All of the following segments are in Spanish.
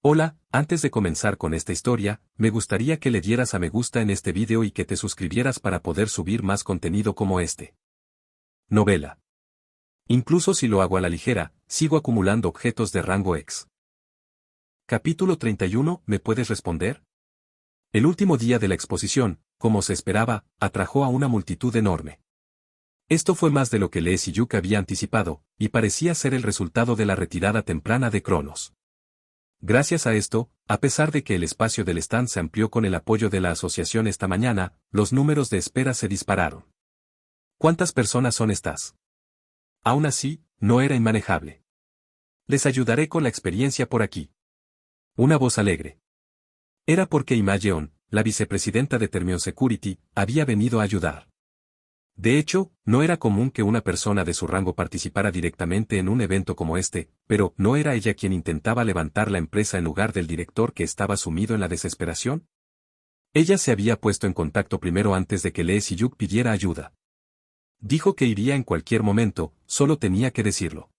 Hola, antes de comenzar con esta historia, me gustaría que le dieras a me gusta en este video y que te suscribieras para poder subir más contenido como este. Novela. Incluso si lo hago a la ligera, sigo acumulando objetos de rango X. Capítulo 31, ¿me puedes responder? El último día de la exposición, como se esperaba, atrajo a una multitud enorme. Esto fue más de lo que Lee Si-yuk había anticipado, y parecía ser el resultado de la retirada temprana de Cronos. Gracias a esto, a pesar de que el espacio del stand se amplió con el apoyo de la asociación esta mañana, los números de espera se dispararon. ¿Cuántas personas son estas? Aún así, no era inmanejable. Les ayudaré con la experiencia por aquí. Una voz alegre. Era porque Ima Yeon, la vicepresidenta de Thermion Security, había venido a ayudar. De hecho, no era común que una persona de su rango participara directamente en un evento como este, pero ¿no era ella quien intentaba levantar la empresa en lugar del director que estaba sumido en la desesperación? Ella se había puesto en contacto primero antes de que Lee Si-yuk pidiera ayuda. Dijo que iría en cualquier momento, solo tenía que decirlo.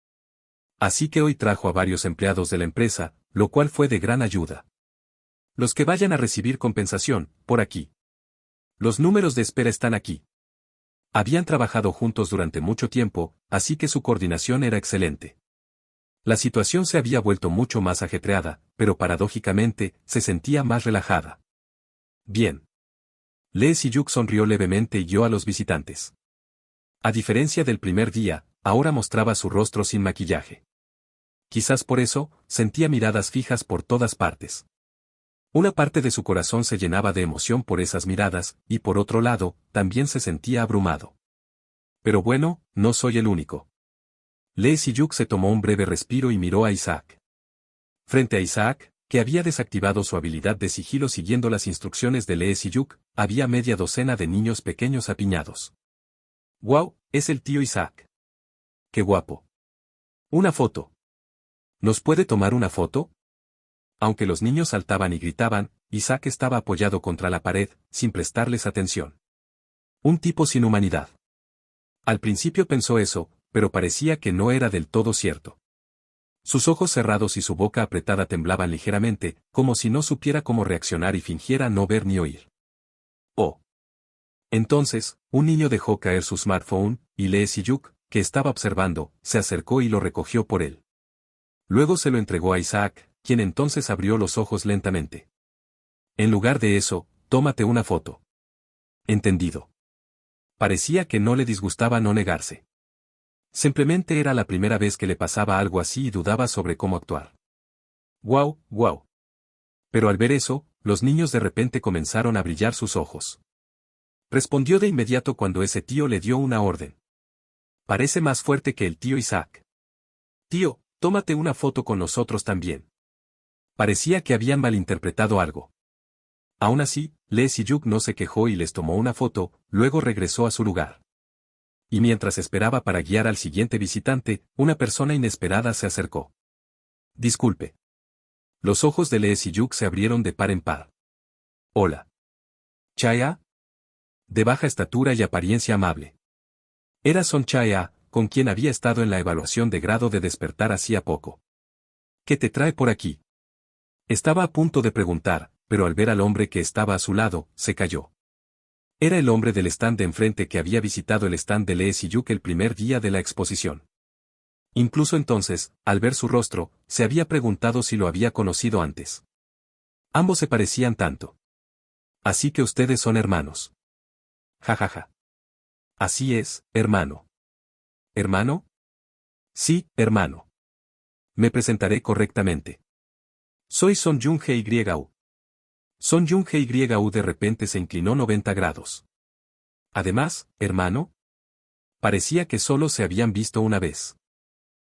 Así que hoy trajo a varios empleados de la empresa, lo cual fue de gran ayuda. Los que vayan a recibir compensación, por aquí. Los números de espera están aquí. Habían trabajado juntos durante mucho tiempo, así que su coordinación era excelente. La situación se había vuelto mucho más ajetreada, pero paradójicamente, se sentía más relajada. Bien. Lee Si-yuk sonrió levemente y guió a los visitantes. A diferencia del primer día, ahora mostraba su rostro sin maquillaje. Quizás por eso, sentía miradas fijas por todas partes. Una parte de su corazón se llenaba de emoción por esas miradas, y por otro lado, también se sentía abrumado. Pero bueno, no soy el único. Lee Si-yuk se tomó un breve respiro y miró a Isaac. Frente a Isaac, que había desactivado su habilidad de sigilo siguiendo las instrucciones de Lee Si-yuk, había media docena de niños pequeños apiñados. ¡Guau! Es el tío Isaac. ¡Qué guapo! Una foto. ¿Nos puede tomar una foto? Aunque los niños saltaban y gritaban, Isaac estaba apoyado contra la pared, sin prestarles atención. Un tipo sin humanidad. Al principio pensó eso, pero parecía que no era del todo cierto. Sus ojos cerrados y su boca apretada temblaban ligeramente, como si no supiera cómo reaccionar y fingiera no ver ni oír. Oh. Entonces, un niño dejó caer su smartphone, y Lee Si-yuk, que estaba observando, se acercó y lo recogió por él. Luego se lo entregó a Isaac, quien entonces abrió los ojos lentamente. En lugar de eso, tómate una foto. Entendido. Parecía que no le disgustaba no negarse. Simplemente era la primera vez que le pasaba algo así y dudaba sobre cómo actuar. ¡Guau, guau! Pero al ver eso, los niños de repente comenzaron a brillar sus ojos. Respondió de inmediato cuando ese tío le dio una orden. Parece más fuerte que el tío Isaac. Tío, tómate una foto con nosotros también. Parecía que habían malinterpretado algo. Aún así, Lee Si-yuk no se quejó y les tomó una foto, luego regresó a su lugar. Y mientras esperaba para guiar al siguiente visitante, una persona inesperada se acercó. Disculpe. Los ojos de Lee Si-yuk se abrieron de par en par. Hola. ¿Chae-ah? De baja estatura y apariencia amable. Era Son Chae-ah, con quien había estado en la evaluación de grado de despertar hacía poco. ¿Qué te trae por aquí? Estaba a punto de preguntar, pero al ver al hombre que estaba a su lado, se calló. Era el hombre del stand de enfrente que había visitado el stand de Lee Si-yuk el primer día de la exposición. Incluso entonces, al ver su rostro, se había preguntado si lo había conocido antes. Ambos se parecían tanto. Así que ustedes son hermanos. Jajaja. Así es, hermano. ¿Hermano? Sí, hermano. Me presentaré correctamente. Soy Son Jung-hae-YU. Son Jung-hae-YU de repente se inclinó 90 grados. Además, hermano. Parecía que solo se habían visto una vez.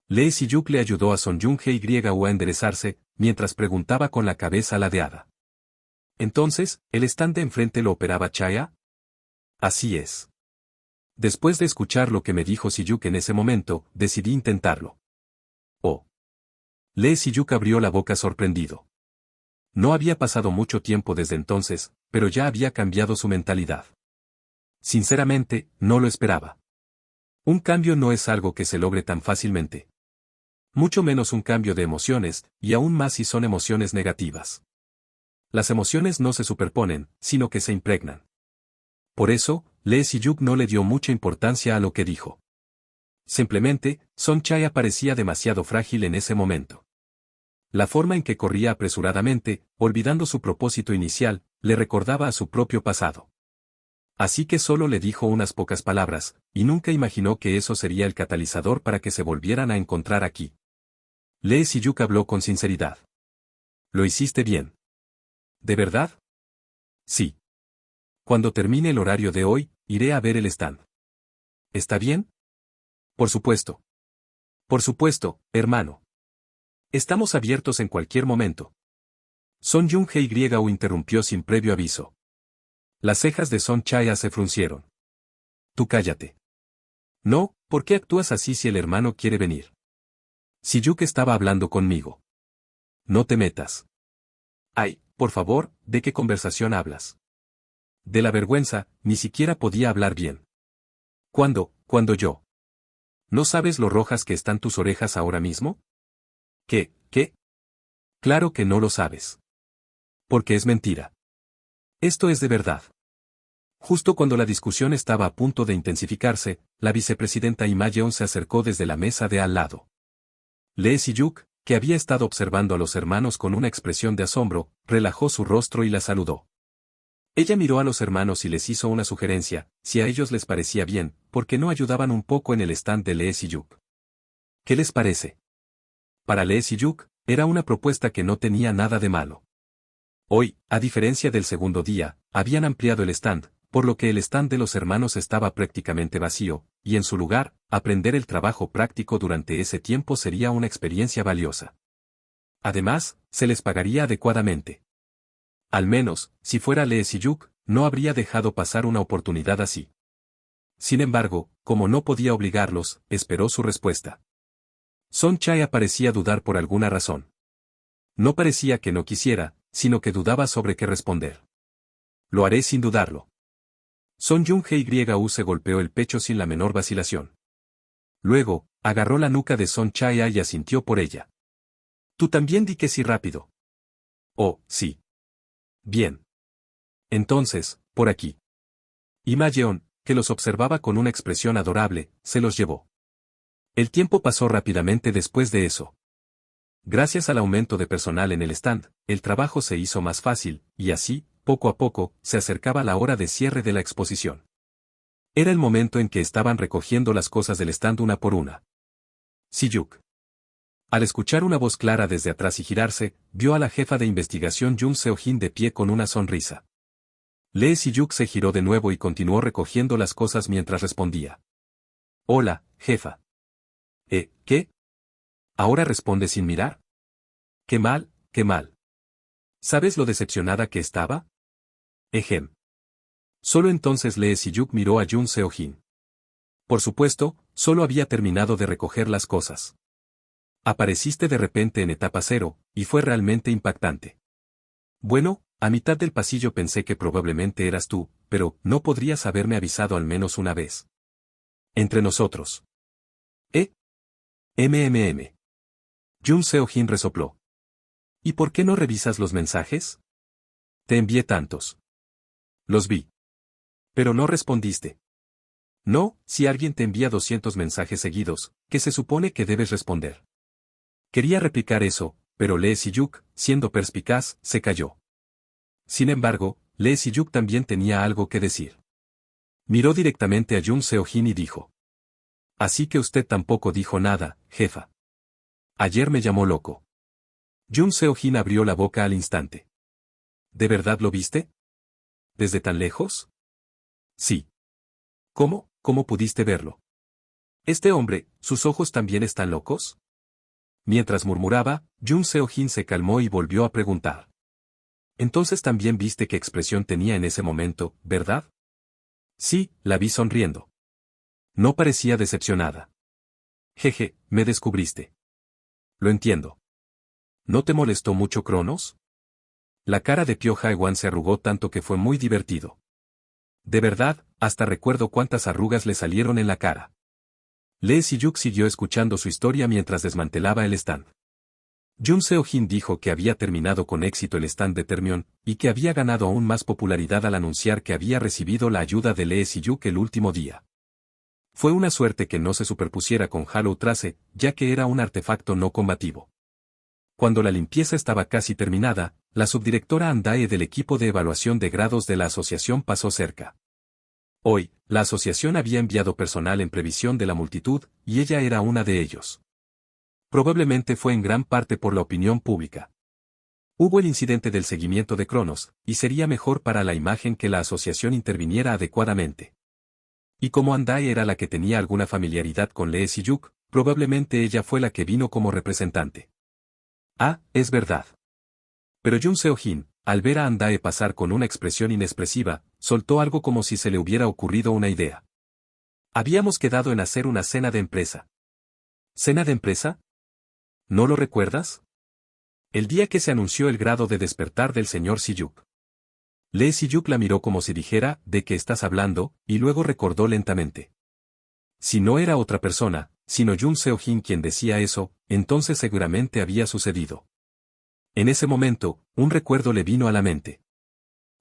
Lee Si-yuk le ayudó a Son Jung-hae-YU a enderezarse, mientras preguntaba con la cabeza ladeada. Entonces, ¿el stand de enfrente lo operaba Chae-ah? Así es. Después de escuchar lo que me dijo Si-yuk en ese momento, decidí intentarlo. Oh. Lee Si-yuk abrió la boca sorprendido. No había pasado mucho tiempo desde entonces, pero ya había cambiado su mentalidad. Sinceramente, no lo esperaba. Un cambio no es algo que se logre tan fácilmente. Mucho menos un cambio de emociones, y aún más si son emociones negativas. Las emociones no se superponen, sino que se impregnan. Por eso, Lee Si-yuk no le dio mucha importancia a lo que dijo. Simplemente, Son Chaya parecía demasiado frágil en ese momento. La forma en que corría apresuradamente, olvidando su propósito inicial, le recordaba a su propio pasado. Así que solo le dijo unas pocas palabras, y nunca imaginó que eso sería el catalizador para que se volvieran a encontrar aquí. Lee Si-yuk habló con sinceridad. Lo hiciste bien. ¿De verdad? Sí. Cuando termine el horario de hoy, iré a ver el stand. ¿Está bien? Por supuesto. Por supuesto, hermano. Estamos abiertos en cualquier momento. Son Jung-hye interrumpió sin previo aviso. Las cejas de Son Chaya se fruncieron. Tú cállate. No, ¿por qué actúas así si el hermano quiere venir? Si Yuk estaba hablando conmigo. No te metas. Ay, por favor, ¿de qué conversación hablas? De la vergüenza, ni siquiera podía hablar bien. ¿Cuándo yo? ¿No sabes lo rojas que están tus orejas ahora mismo? ¿Qué? Claro que no lo sabes. Porque es mentira. Esto es de verdad. Justo cuando la discusión estaba a punto de intensificarse, la vicepresidenta Ima Yeon se acercó desde la mesa de al lado. Lee Si-yuk, que había estado observando a los hermanos con una expresión de asombro, relajó su rostro y la saludó. Ella miró a los hermanos y les hizo una sugerencia, si a ellos les parecía bien, ¿por qué no ayudaban un poco en el stand de Lee Si-yuk? ¿Qué les parece? Para Lee Si-yuk, era una propuesta que no tenía nada de malo. Hoy, a diferencia del segundo día, habían ampliado el stand, por lo que el stand de los hermanos estaba prácticamente vacío, y en su lugar, aprender el trabajo práctico durante ese tiempo sería una experiencia valiosa. Además, se les pagaría adecuadamente. Al menos, si fuera Lee Si-yuk, no habría dejado pasar una oportunidad así. Sin embargo, como no podía obligarlos, esperó su respuesta. Son Chaya parecía dudar por alguna razón. No parecía que no quisiera, sino que dudaba sobre qué responder. Lo haré sin dudarlo. Son Jung-hye se golpeó el pecho sin la menor vacilación. Luego, agarró la nuca de Son Chaya y asintió por ella. Tú también di que sí rápido. Oh, sí. Bien. Entonces, por aquí. Ima Yeon, que los observaba con una expresión adorable, se los llevó. El tiempo pasó rápidamente después de eso. Gracias al aumento de personal en el stand, el trabajo se hizo más fácil, y así, poco a poco, se acercaba la hora de cierre de la exposición. Era el momento en que estaban recogiendo las cosas del stand una por una. Si-yuk. Al escuchar una voz clara desde atrás y girarse, vio a la jefa de investigación Jung Seo-jin de pie con una sonrisa. Lee Si-yuk se giró de nuevo y continuó recogiendo las cosas mientras respondía. Hola, jefa. ¿Qué? ¿Ahora responde sin mirar? Qué mal, qué mal. ¿Sabes lo decepcionada que estaba? Ejem. Solo entonces Lee Si-yuk miró a Jung Seo-jin. Por supuesto, solo había terminado de recoger las cosas. Apareciste de repente en etapa cero, y fue realmente impactante. Bueno, a mitad del pasillo pensé que probablemente eras tú, pero ¿no podrías haberme avisado al menos una vez? Entre nosotros. MMM. Jung Seo-jin resopló. ¿Y por qué no revisas los mensajes? Te envié tantos. Los vi. Pero no respondiste. No, si alguien te envía 200 mensajes seguidos, ¿qué se supone que debes responder? Quería replicar eso, pero Lee Si-yuk, siendo perspicaz, se calló. Sin embargo, Lee Si-yuk también tenía algo que decir. Miró directamente a Jung Seo-jin y dijo. Así que usted tampoco dijo nada, jefa. Ayer me llamó loco. Jung Seo-jin abrió la boca al instante. ¿De verdad lo viste? ¿Desde tan lejos? Sí. ¿Cómo pudiste verlo? Este hombre, ¿sus ojos también están locos? Mientras murmuraba, Jung Seo-jin se calmó y volvió a preguntar. Entonces también viste qué expresión tenía en ese momento, ¿verdad? Sí, la vi sonriendo. No parecía decepcionada. Jeje, me descubriste. Lo entiendo. ¿No te molestó mucho Cronos? La cara de Pyo Jae-wan se arrugó tanto que fue muy divertido. De verdad, hasta recuerdo cuántas arrugas le salieron en la cara. Lee Si-yuk siguió escuchando su historia mientras desmantelaba el stand. Jun Seo-jin dijo que había terminado con éxito el stand de Termion, y que había ganado aún más popularidad al anunciar que había recibido la ayuda de Lee Si-yuk el último día. Fue una suerte que no se superpusiera con Hollow Trace, ya que era un artefacto no combativo. Cuando la limpieza estaba casi terminada, la subdirectora Andae del equipo de evaluación de grados de la asociación pasó cerca. Hoy, la asociación había enviado personal en previsión de la multitud, y ella era una de ellos. Probablemente fue en gran parte por la opinión pública. Hubo el incidente del seguimiento de Cronos, y sería mejor para la imagen que la asociación interviniera adecuadamente. Y como Andae era la que tenía alguna familiaridad con Lee Si-yuk, probablemente ella fue la que vino como representante. Ah, es verdad. Pero Jun Seo-jin, al ver a Andae pasar con una expresión inexpresiva, soltó algo como si se le hubiera ocurrido una idea. Habíamos quedado en hacer una cena de empresa. ¿Cena de empresa? ¿No lo recuerdas? El día que se anunció el grado de despertar del señor Si-yuk. Lee Si-yuk la miró como si dijera, ¿de qué estás hablando?, y luego recordó lentamente. Si no era otra persona, sino Jun Seo-jin quien decía eso, entonces seguramente había sucedido. En ese momento, un recuerdo le vino a la mente.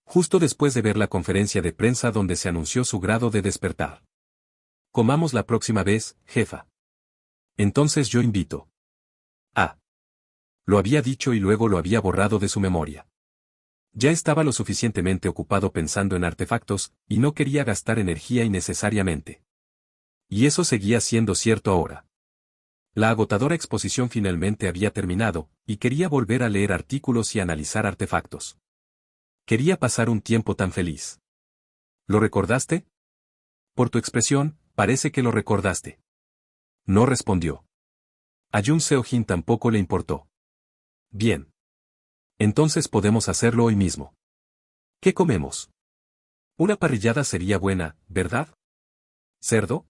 Justo después de ver la conferencia de prensa donde se anunció su grado de despertar. Comamos la próxima vez, jefa. Entonces yo invito. Ah. Lo había dicho y luego lo había borrado de su memoria. Ya estaba lo suficientemente ocupado pensando en artefactos, y no quería gastar energía innecesariamente. Y eso seguía siendo cierto ahora. La agotadora exposición finalmente había terminado, y quería volver a leer artículos y analizar artefactos. Quería pasar un tiempo tan feliz. ¿Lo recordaste? Por tu expresión, parece que lo recordaste. No respondió. A Jun Seo-jin tampoco le importó. Bien. Entonces podemos hacerlo hoy mismo. ¿Qué comemos? Una parrillada sería buena, ¿verdad? ¿Cerdo?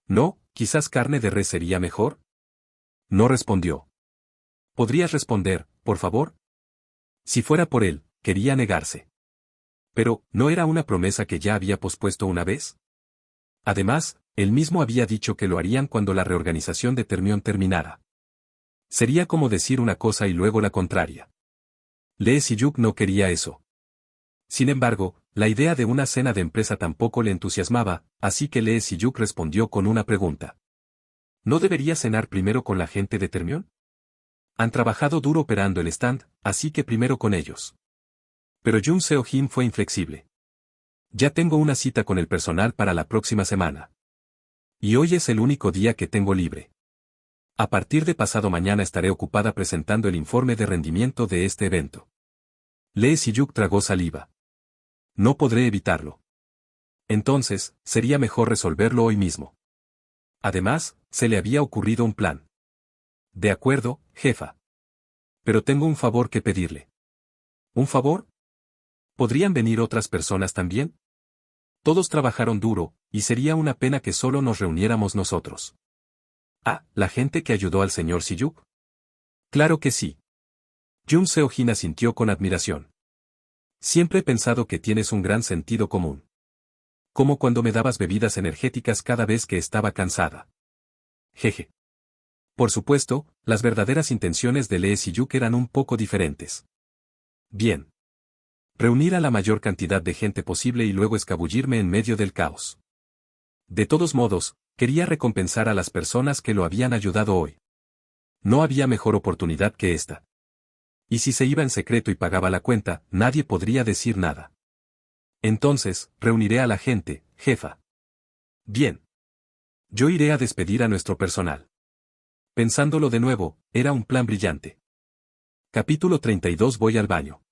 No, quizás carne de res sería mejor. No respondió. ¿Podrías responder, por favor? Si fuera por él, quería negarse. Pero, ¿no era una promesa que ya había pospuesto una vez? Además, él mismo había dicho que lo harían cuando la reorganización de Termion terminara. Sería como decir una cosa y luego la contraria. Lee Si-yuk no quería eso. Sin embargo, la idea de una cena de empresa tampoco le entusiasmaba, así que Lee Si-yuk respondió con una pregunta. ¿No debería cenar primero con la gente de Termion? Han trabajado duro operando el stand, así que primero con ellos. Pero Jun Seo-jin fue inflexible. Ya tengo una cita con el personal para la próxima semana. Y hoy es el único día que tengo libre. A partir de pasado mañana estaré ocupada presentando el informe de rendimiento de este evento. Lee Si-yuk tragó saliva. No podré evitarlo. Entonces, sería mejor resolverlo hoy mismo. Además, se le había ocurrido un plan. De acuerdo, jefa. Pero tengo un favor que pedirle. ¿Un favor? ¿Podrían venir otras personas también? Todos trabajaron duro, y sería una pena que solo nos reuniéramos nosotros. Ah, ¿la gente que ayudó al señor Si-yuk? Claro que sí. Jun Seo-jin asintió con admiración. Siempre he pensado que tienes un gran sentido común. Como cuando me dabas bebidas energéticas cada vez que estaba cansada. Jeje. Por supuesto, las verdaderas intenciones de Lee Si-yuk eran un poco diferentes. Bien. Reunir a la mayor cantidad de gente posible y luego escabullirme en medio del caos. De todos modos, quería recompensar a las personas que lo habían ayudado hoy. No había mejor oportunidad que esta. Y si se iba en secreto y pagaba la cuenta, nadie podría decir nada. Entonces, reuniré a la gente, jefa. Bien. Yo iré a despedir a nuestro personal. Pensándolo de nuevo, era un plan brillante. Capítulo 32. Voy al baño.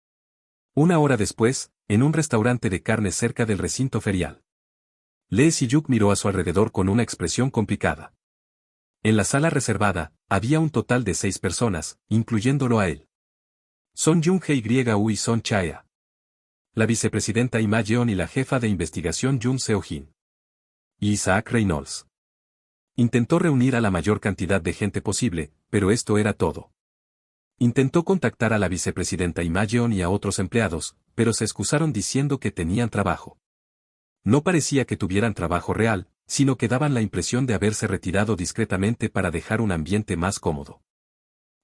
Una hora después, en un restaurante de carne cerca del recinto ferial. Lee Si-yuk miró a su alrededor con una expresión complicada. En la sala reservada, había un total de 6 personas, incluyéndolo a él. Son Jung-hae y Son Chaea. La vicepresidenta Ima Yeon y la jefa de investigación Jun Seo-jin. Y Isaac Reynolds. Intentó reunir a la mayor cantidad de gente posible, pero esto era todo. Intentó contactar a la vicepresidenta Ima Yeon y a otros empleados, pero se excusaron diciendo que tenían trabajo. No parecía que tuvieran trabajo real, sino que daban la impresión de haberse retirado discretamente para dejar un ambiente más cómodo.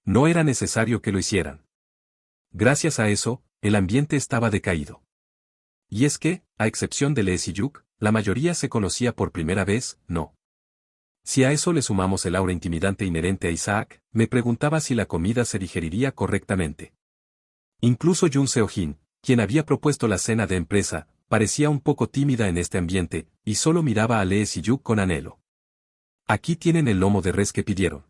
No era necesario que lo hicieran. Gracias a eso, el ambiente estaba decaído. Y es que, a excepción de Lee Si-yuk, la mayoría se conocía por primera vez, ¿no? Si a eso le sumamos el aura intimidante inherente a Isaac, me preguntaba si la comida se digeriría correctamente. Incluso Jun Seo-jin, quien había propuesto la cena de empresa, parecía un poco tímida en este ambiente, y solo miraba a Lee Si-yuk con anhelo. Aquí tienen el lomo de res que pidieron.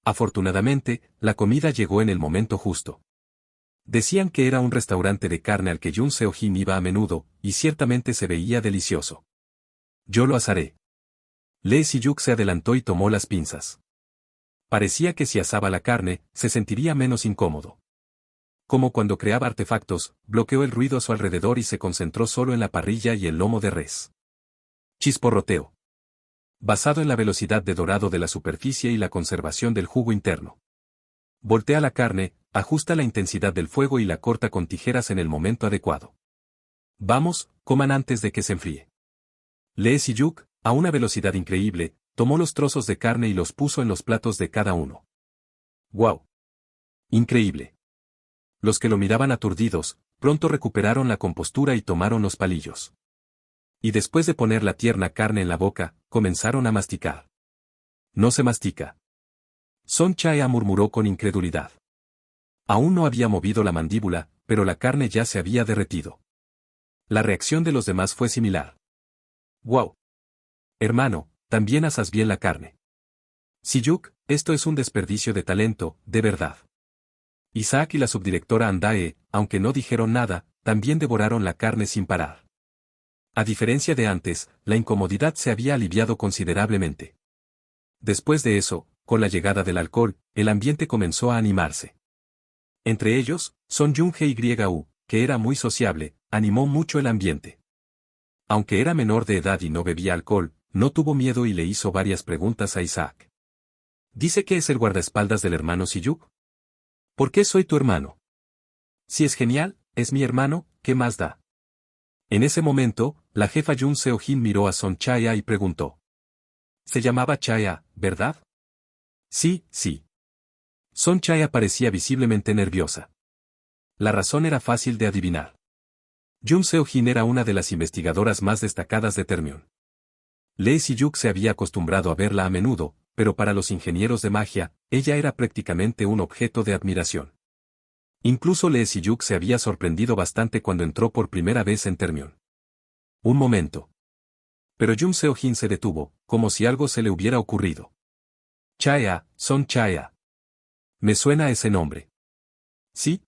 Afortunadamente, la comida llegó en el momento justo. Decían que era un restaurante de carne al que Jun Seo-jin iba a menudo, y ciertamente se veía delicioso. Yo lo asaré. Lee Si-yuk se adelantó y tomó las pinzas. Parecía que si asaba la carne, se sentiría menos incómodo. Como cuando creaba artefactos, bloqueó el ruido a su alrededor y se concentró solo en la parrilla y el lomo de res. Chisporroteo. Basado en la velocidad de dorado de la superficie y la conservación del jugo interno. Voltea la carne, ajusta la intensidad del fuego y la corta con tijeras en el momento adecuado. Vamos, coman antes de que se enfríe. Lee Si-yuk, a una velocidad increíble, tomó los trozos de carne y los puso en los platos de cada uno. ¡Guau! Increíble. Los que lo miraban aturdidos, pronto recuperaron la compostura y tomaron los palillos. Y después de poner la tierna carne en la boca, comenzaron a masticar. No se mastica. Son Chae murmuró con incredulidad. Aún no había movido la mandíbula, pero la carne ya se había derretido. La reacción de los demás fue similar. ¡Guau! Hermano, también asas bien la carne. Si-yuk, esto es un desperdicio de talento, de verdad. Isaac y la subdirectora Andae, aunque no dijeron nada, también devoraron la carne sin parar. A diferencia de antes, la incomodidad se había aliviado considerablemente. Después de eso, con la llegada del alcohol, el ambiente comenzó a animarse. Entre ellos, Son Joong-hye, que era muy sociable, animó mucho el ambiente. Aunque era menor de edad y no bebía alcohol, no tuvo miedo y le hizo varias preguntas a Isaac. ¿Dice que es el guardaespaldas del hermano Si-yuk? ¿Por qué soy tu hermano? Si es genial, es mi hermano, ¿qué más da? En ese momento, la jefa Jun Seo-jin miró a Son Chae y preguntó. Se llamaba Chae, ¿verdad? Sí, sí. Son Chae parecía visiblemente nerviosa. La razón era fácil de adivinar. Jun Seo-jin era una de las investigadoras más destacadas de Termion. Lee Si-yuk se había acostumbrado a verla a menudo, pero para los ingenieros de magia, ella era prácticamente un objeto de admiración. Incluso Lee Si-yuk se había sorprendido bastante cuando entró por primera vez en Termion. Un momento. Pero Jun Seo-jin se detuvo, como si algo se le hubiera ocurrido. Chae, Son Chae. Me suena ese nombre. ¿Sí?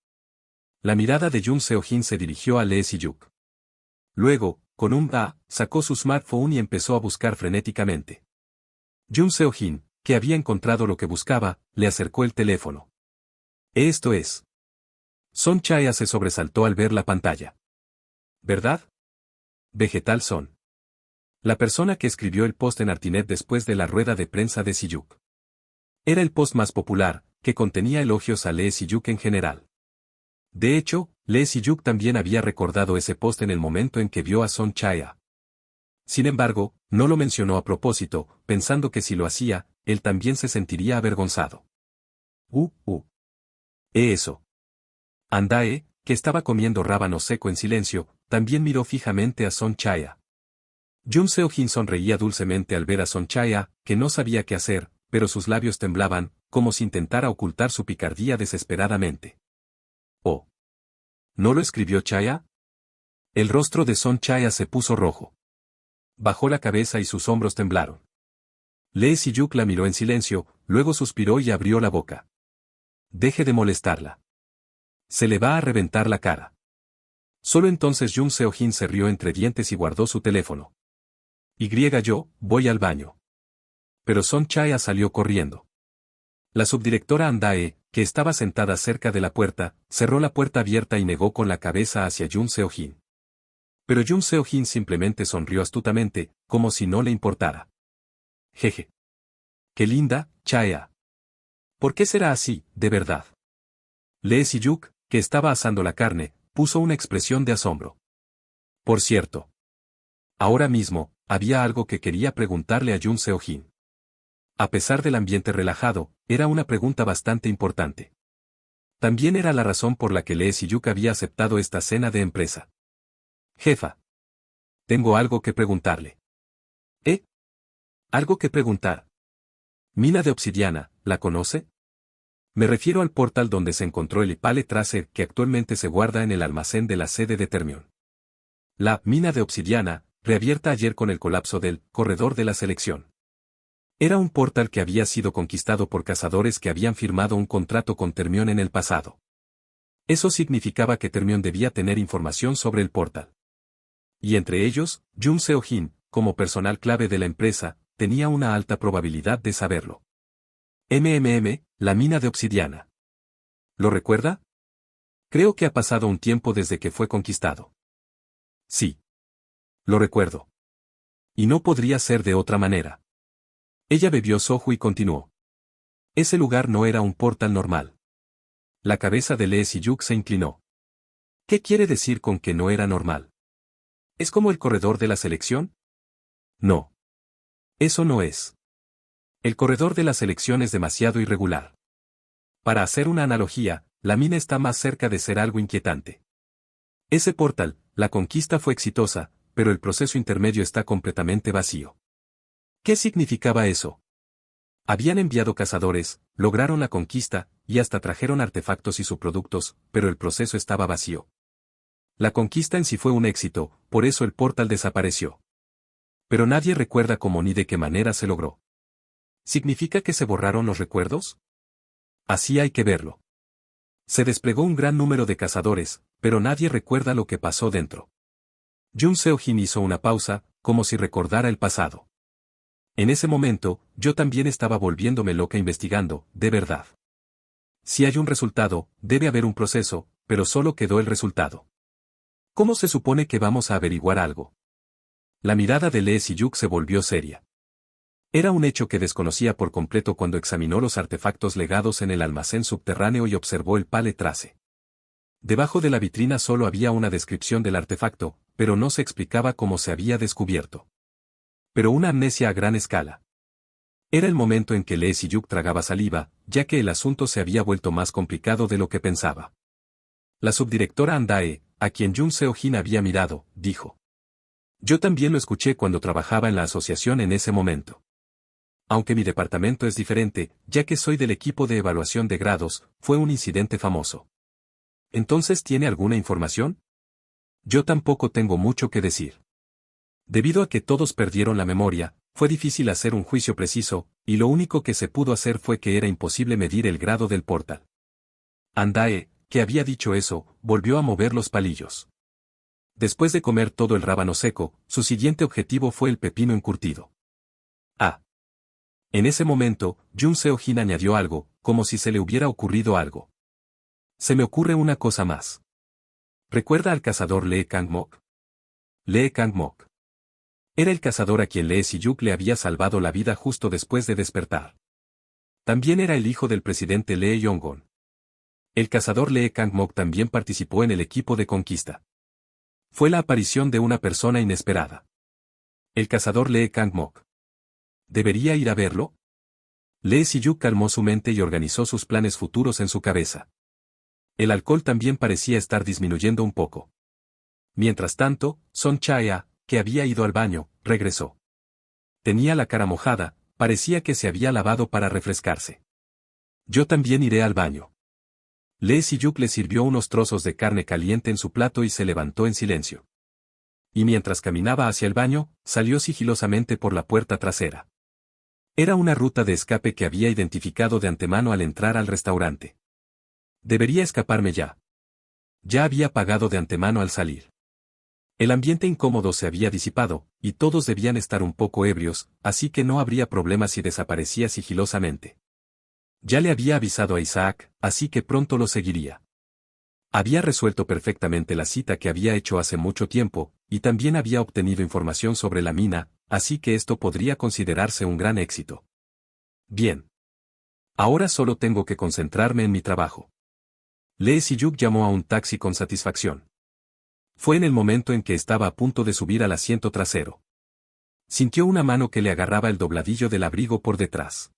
La mirada de Jun Seo-jin se dirigió a Lee Si-yuk. Luego, con un sacó su smartphone y empezó a buscar frenéticamente. Jun Seo-jin, que había encontrado lo que buscaba, le acercó el teléfono. Esto es. Son Chae se sobresaltó al ver la pantalla. ¿Verdad? Vegetal Son. La persona que escribió el post en Artinet después de la rueda de prensa de Si-yuk. Era el post más popular, que contenía elogios a Lee Si-yuk en general. De hecho, Lee Si-yuk también había recordado ese post en el momento en que vio a Son Chae. Sin embargo, no lo mencionó a propósito, pensando que si lo hacía, él también se sentiría avergonzado. Eso. Andae, que estaba comiendo rábano seco en silencio, también miró fijamente a Son Chae. Jun Seo-jin sonreía dulcemente al ver a Son Chae, que no sabía qué hacer, pero sus labios temblaban, como si intentara ocultar su picardía desesperadamente. Oh. ¿No lo escribió Chae? El rostro de Son Chae se puso rojo. Bajó la cabeza y sus hombros temblaron. Lee Si-yuk la miró en silencio, luego suspiró y abrió la boca. Deje de molestarla. Se le va a reventar la cara. Solo entonces Jun Seo-jin se rió entre dientes y guardó su teléfono. Yo, voy al baño. Pero Son Chae salió corriendo. La subdirectora Andae, que estaba sentada cerca de la puerta, cerró la puerta abierta y negó con la cabeza hacia Jun Seo-jin. Pero Jun Seo-jin simplemente sonrió astutamente, como si no le importara. Jeje. Qué linda, Chae. ¿Por qué será así, de verdad? Lee Si-yuk, que estaba asando la carne, puso una expresión de asombro. Por cierto. Ahora mismo, había algo que quería preguntarle a Jun Seo-jin. A pesar del ambiente relajado, era una pregunta bastante importante. También era la razón por la que Lee Si-yuk había aceptado esta cena de empresa. Jefa. Tengo algo que preguntarle. ¿Eh? ¿Algo que preguntar? Mina de obsidiana, ¿la conoce? Me refiero al portal donde se encontró el Ipale Tracer que actualmente se guarda en el almacén de la sede de Termion. La mina de obsidiana, reabierta ayer con el colapso del corredor de la selección. Era un portal que había sido conquistado por cazadores que habían firmado un contrato con Termion en el pasado. Eso significaba que Termion debía tener información sobre el portal. Y entre ellos, Jun Seo-jin, como personal clave de la empresa, tenía una alta probabilidad de saberlo. La mina de obsidiana. ¿Lo recuerda? Creo que ha pasado un tiempo desde que fue conquistado. Sí. Lo recuerdo. Y no podría ser de otra manera. Ella bebió soju y continuó. Ese lugar no era un portal normal. La cabeza de Lee Si-yuk se inclinó. ¿Qué quiere decir con que no era normal? ¿Es como el corredor de la selección? No. Eso no es. El corredor de la selección es demasiado irregular. Para hacer una analogía, la mina está más cerca de ser algo inquietante. Ese portal, la conquista fue exitosa, pero el proceso intermedio está completamente vacío. ¿Qué significaba eso? Habían enviado cazadores, lograron la conquista, y hasta trajeron artefactos y subproductos, pero el proceso estaba vacío. La conquista en sí fue un éxito, por eso el portal desapareció. Pero nadie recuerda cómo ni de qué manera se logró. ¿Significa que se borraron los recuerdos? Así hay que verlo. Se desplegó un gran número de cazadores, pero nadie recuerda lo que pasó dentro. Jun Seo-jin hizo una pausa, como si recordara el pasado. En ese momento, yo también estaba volviéndome loca investigando, de verdad. Si hay un resultado, debe haber un proceso, pero solo quedó el resultado. ¿Cómo se supone que vamos a averiguar algo? La mirada de Lee Si-yuk se volvió seria. Era un hecho que desconocía por completo cuando examinó los artefactos legados en el almacén subterráneo y observó el Pale Trace. Debajo de la vitrina solo había una descripción del artefacto, pero no se explicaba cómo se había descubierto. Pero una amnesia a gran escala. Era el momento en que Lee Si-yuk tragaba saliva, ya que el asunto se había vuelto más complicado de lo que pensaba. La subdirectora Andae, a quien Jun Seo-jin había mirado, dijo. Yo también lo escuché cuando trabajaba en la asociación en ese momento. Aunque mi departamento es diferente, ya que soy del equipo de evaluación de grados, fue un incidente famoso. ¿Entonces tiene alguna información? Yo tampoco tengo mucho que decir. Debido a que todos perdieron la memoria, fue difícil hacer un juicio preciso, y lo único que se pudo hacer fue que era imposible medir el grado del portal. Andae, que había dicho eso, volvió a mover los palillos. Después de comer todo el rábano seco, su siguiente objetivo fue el pepino encurtido. Ah. En ese momento, Jun Seo-jin añadió algo, como si se le hubiera ocurrido algo. Se me ocurre una cosa más. ¿Recuerda al cazador Lee Kang-mok? Lee Kang-mok. Era el cazador a quien Lee Si-yuk le había salvado la vida justo después de despertar. También era el hijo del presidente Lee Yong-gon. El cazador Lee Kang-mok también participó en el equipo de conquista. Fue la aparición de una persona inesperada. El cazador Lee Kang-mok. ¿Debería ir a verlo? Lee Si-yuk calmó su mente y organizó sus planes futuros en su cabeza. El alcohol también parecía estar disminuyendo un poco. Mientras tanto, Son Chae-a, que había ido al baño, regresó. Tenía la cara mojada, parecía que se había lavado para refrescarse. Yo también iré al baño. Lee Si-yuk le sirvió unos trozos de carne caliente en su plato y se levantó en silencio. Y mientras caminaba hacia el baño, salió sigilosamente por la puerta trasera. Era una ruta de escape que había identificado de antemano al entrar al restaurante. Debería escaparme ya. Ya había pagado de antemano al salir. El ambiente incómodo se había disipado, y todos debían estar un poco ebrios, así que no habría problema si desaparecía sigilosamente. Ya le había avisado a Isaac, así que pronto lo seguiría. Había resuelto perfectamente la cita que había hecho hace mucho tiempo, y también había obtenido información sobre la mina, así que esto podría considerarse un gran éxito. Bien. Ahora solo tengo que concentrarme en mi trabajo. Lee Si-yuk llamó a un taxi con satisfacción. Fue en el momento en que estaba a punto de subir al asiento trasero. Sintió una mano que le agarraba el dobladillo del abrigo por detrás.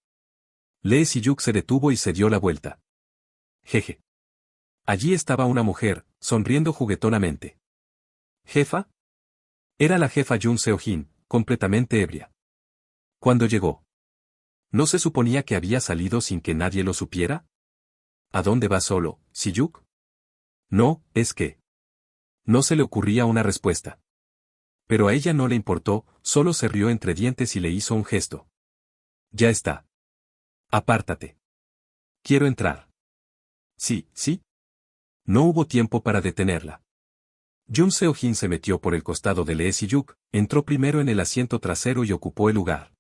Lee Si-yuk se detuvo y se dio la vuelta. Jeje. Allí estaba una mujer, sonriendo juguetonamente. ¿Jefa? Era la jefa Jun Seo-jin, completamente ebria. ¿Cuándo llegó? ¿No se suponía que había salido sin que nadie lo supiera? ¿A dónde va solo, Si-yuk? No, es que... No se le ocurría una respuesta. Pero a ella no le importó, solo se rió entre dientes y le hizo un gesto. Ya está. Apártate. Quiero entrar. Sí, sí. No hubo tiempo para detenerla. Jun Seo-jin se metió por el costado de Lee Si-yuk, entró primero en el asiento trasero y ocupó el lugar.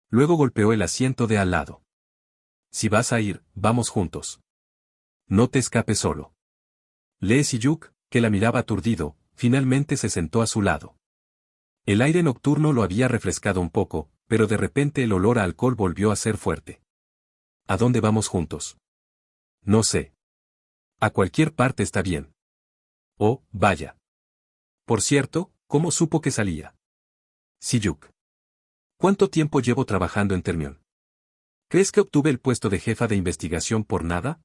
Luego golpeó el asiento de al lado. Si vas a ir, vamos juntos. No te escapes solo. Lee Si-yuk, que la miraba aturdido, finalmente se sentó a su lado. El aire nocturno lo había refrescado un poco, pero de repente el olor a alcohol volvió a ser fuerte. ¿A dónde vamos juntos? No sé. A cualquier parte está bien. Oh, vaya. Por cierto, ¿cómo supo que salía? Si-yuk. ¿Cuánto tiempo llevo trabajando en Termion? ¿Crees que obtuve el puesto de jefa de investigación por nada?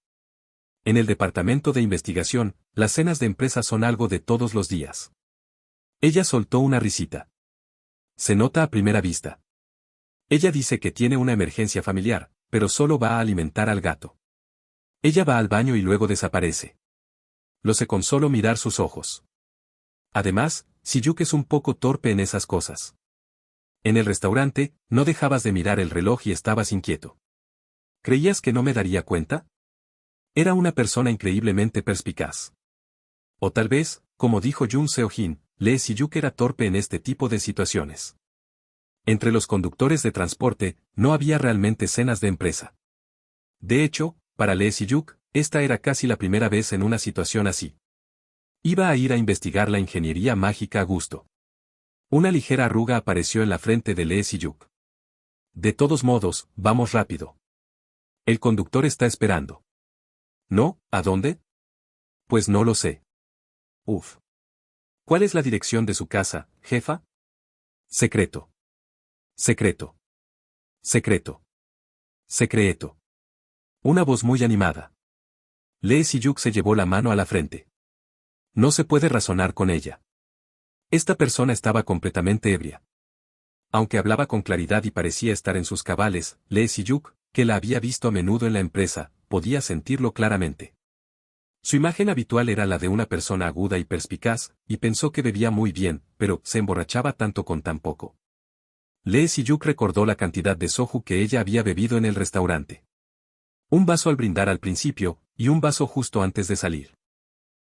En el departamento de investigación, las cenas de empresa son algo de todos los días. Ella soltó una risita. Se nota a primera vista. Ella dice que tiene una emergencia familiar, pero solo va a alimentar al gato. Ella va al baño y luego desaparece. Lo sé con solo mirar sus ojos. Además, Si-yuk es un poco torpe en esas cosas. En el restaurante, no dejabas de mirar el reloj y estabas inquieto. ¿Creías que no me daría cuenta? Era una persona increíblemente perspicaz. O tal vez, como dijo Jun Seo-jin, Lee Si-yuk era torpe en este tipo de situaciones. Entre los conductores de transporte, no había realmente cenas de empresa. De hecho, para Lee Si-yuk, esta era casi la primera vez en una situación así. Iba a ir a investigar la ingeniería mágica a gusto. Una ligera arruga apareció en la frente de Lee Si-yuk. De todos modos, vamos rápido. El conductor está esperando. ¿No? ¿A dónde? Pues no lo sé. Uf. ¿Cuál es la dirección de su casa, jefa? Secreto. Secreto. Secreto. Secreto. Una voz muy animada. Lee Si-yuk se llevó la mano a la frente. No se puede razonar con ella. Esta persona estaba completamente ebria. Aunque hablaba con claridad y parecía estar en sus cabales, Lee Si-yuk, que la había visto a menudo en la empresa, podía sentirlo claramente. Su imagen habitual era la de una persona aguda y perspicaz, y pensó que bebía muy bien, pero se emborrachaba tanto con tan poco. Lee Si-yuk recordó la cantidad de soju que ella había bebido en el restaurante. Un vaso al brindar al principio, y un vaso justo antes de salir.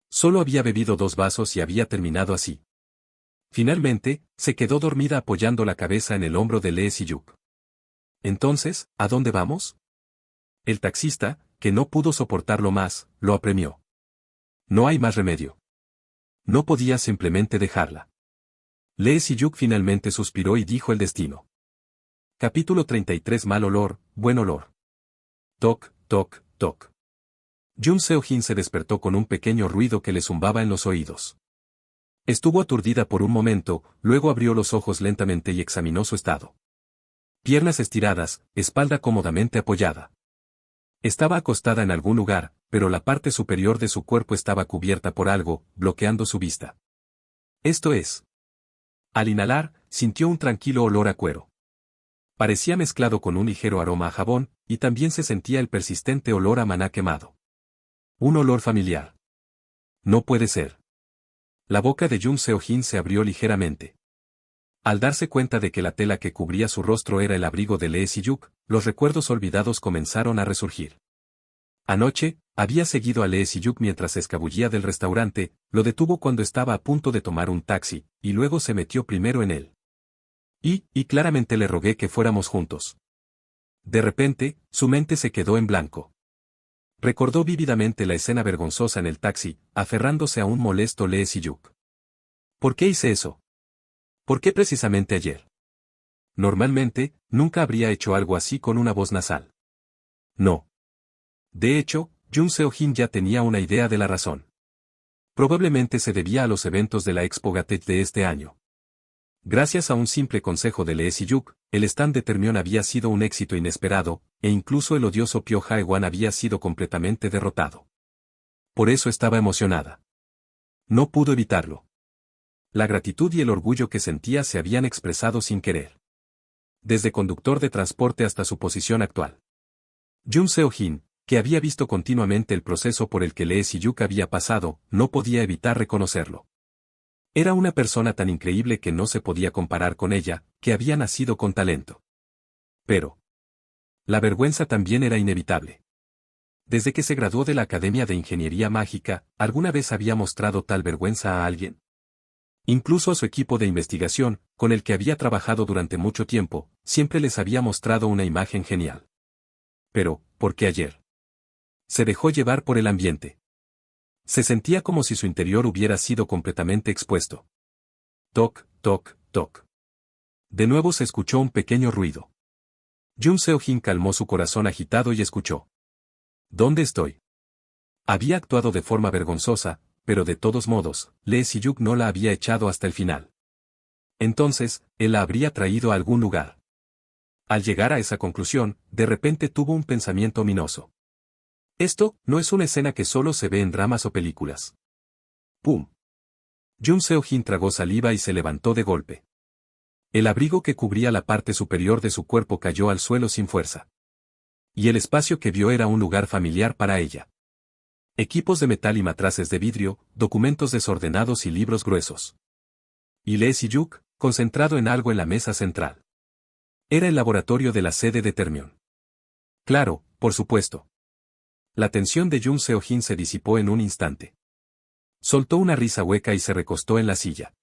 Solo había bebido 2 vasos y había terminado así. Finalmente, se quedó dormida apoyando la cabeza en el hombro de Lee Si-yuk. Entonces, ¿a dónde vamos? El taxista, que no pudo soportarlo más, lo apremió. No hay más remedio. No podía simplemente dejarla. Lee Si-yuk finalmente suspiró y dijo el destino. Capítulo 33. Mal olor, buen olor. Toc, toc, toc. Jun Seo-jin se despertó con un pequeño ruido que le zumbaba en los oídos. Estuvo aturdida por un momento, luego abrió los ojos lentamente y examinó su estado. Piernas estiradas, espalda cómodamente apoyada. Estaba acostada en algún lugar, pero la parte superior de su cuerpo estaba cubierta por algo, bloqueando su vista. Esto es. Al inhalar, sintió un tranquilo olor a cuero. Parecía mezclado con un ligero aroma a jabón, y también se sentía el persistente olor a maná quemado. Un olor familiar. No puede ser. La boca de Jun Seo-jin se abrió ligeramente. Al darse cuenta de que la tela que cubría su rostro era el abrigo de Lee Si-yuk, los recuerdos olvidados comenzaron a resurgir. Anoche, había seguido a Lee Si-yuk mientras se escabullía del restaurante, lo detuvo cuando estaba a punto de tomar un taxi, y luego se metió primero en él. Y claramente le rogué que fuéramos juntos. De repente, su mente se quedó en blanco. Recordó vívidamente la escena vergonzosa en el taxi, aferrándose a un molesto Lee Si-yuk. ¿Por qué hice eso? ¿Por qué precisamente ayer? Normalmente, nunca habría hecho algo así con una voz nasal. No. De hecho, Jun Seo-jin ya tenía una idea de la razón. Probablemente se debía a los eventos de la Expo Gatech de este año. Gracias a un simple consejo de Lee Si-yuk, el stand de Termión había sido un éxito inesperado, e incluso el odioso Pyo Jae-wan había sido completamente derrotado. Por eso estaba emocionada. No pudo evitarlo. La gratitud y el orgullo que sentía se habían expresado sin querer. Desde conductor de transporte hasta su posición actual. Jun Seo-jin, que había visto continuamente el proceso por el que Lee Si-yuk había pasado, no podía evitar reconocerlo. Era una persona tan increíble que no se podía comparar con ella, que había nacido con talento. Pero la vergüenza también era inevitable. Desde que se graduó de la Academia de Ingeniería Mágica, ¿alguna vez había mostrado tal vergüenza a alguien? Incluso a su equipo de investigación, con el que había trabajado durante mucho tiempo, siempre les había mostrado una imagen genial. Pero, ¿por qué ayer? Se dejó llevar por el ambiente. Se sentía como si su interior hubiera sido completamente expuesto. Toc, toc, toc. De nuevo se escuchó un pequeño ruido. Jun Seo-jin calmó su corazón agitado y escuchó. ¿Dónde estoy? Había actuado de forma vergonzosa, pero de todos modos, Lee Si-yuk no la había echado hasta el final. Entonces, él la habría traído a algún lugar. Al llegar a esa conclusión, de repente tuvo un pensamiento ominoso. Esto no es una escena que solo se ve en dramas o películas. ¡Pum! Jun Seo-jin tragó saliva y se levantó de golpe. El abrigo que cubría la parte superior de su cuerpo cayó al suelo sin fuerza. Y el espacio que vio era un lugar familiar para ella. Equipos de metal y matraces de vidrio, documentos desordenados y libros gruesos. Y Lee Si-yuk, concentrado en algo en la mesa central. Era el laboratorio de la sede de Termión. Claro, por supuesto. La tensión de Jun Seo-jin se disipó en un instante. Soltó una risa hueca y se recostó en la silla.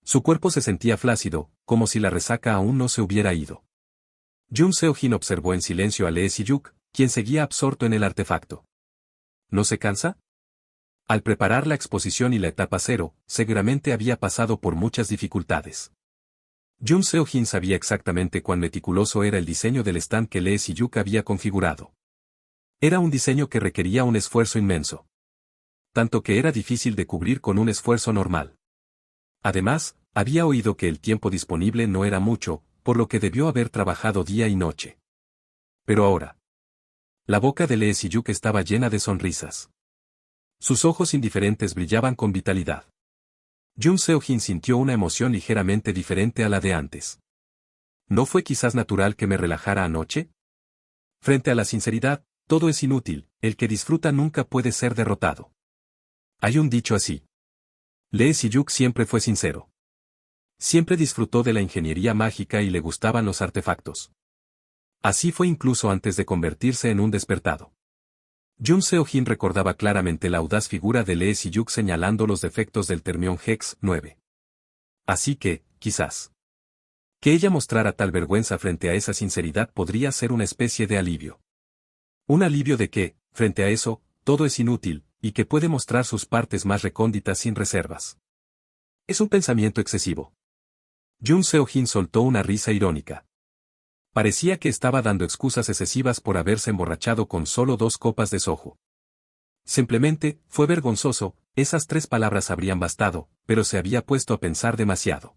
Su cuerpo se sentía flácido, como si la resaca aún no se hubiera ido. Jun Seo-jin observó en silencio a Lee Si-yuk, quien seguía absorto en el artefacto. ¿No se cansa? Al preparar la exposición y la etapa 0, seguramente había pasado por muchas dificultades. Jun Seo-jin sabía exactamente cuán meticuloso era el diseño del stand que Lee Si-yuk había configurado. Era un diseño que requería un esfuerzo inmenso. Tanto que era difícil de cubrir con un esfuerzo normal. Además, había oído que el tiempo disponible no era mucho, por lo que debió haber trabajado día y noche. Pero ahora. La boca de Lee Si-yuk estaba llena de sonrisas. Sus ojos indiferentes brillaban con vitalidad. Jun Seo-jin sintió una emoción ligeramente diferente a la de antes. ¿No fue quizás natural que me relajara anoche? Frente a la sinceridad, todo es inútil, el que disfruta nunca puede ser derrotado. Hay un dicho así. Lee Si-yuk siempre fue sincero. Siempre disfrutó de la ingeniería mágica y le gustaban los artefactos. Así fue incluso antes de convertirse en un despertado. Jun Seo-jin recordaba claramente la audaz figura de Lee Si-yuk señalando los defectos del Termión Hex 9. Así que, quizás, que ella mostrara tal vergüenza frente a esa sinceridad podría ser una especie de alivio. Un alivio de que, frente a eso, todo es inútil, y que puede mostrar sus partes más recónditas sin reservas. Es un pensamiento excesivo. Jun Seo-jin soltó una risa irónica. Parecía que estaba dando excusas excesivas por haberse emborrachado con solo 2 copas de soju. Simplemente, fue vergonzoso, esas 3 palabras habrían bastado, pero se había puesto a pensar demasiado.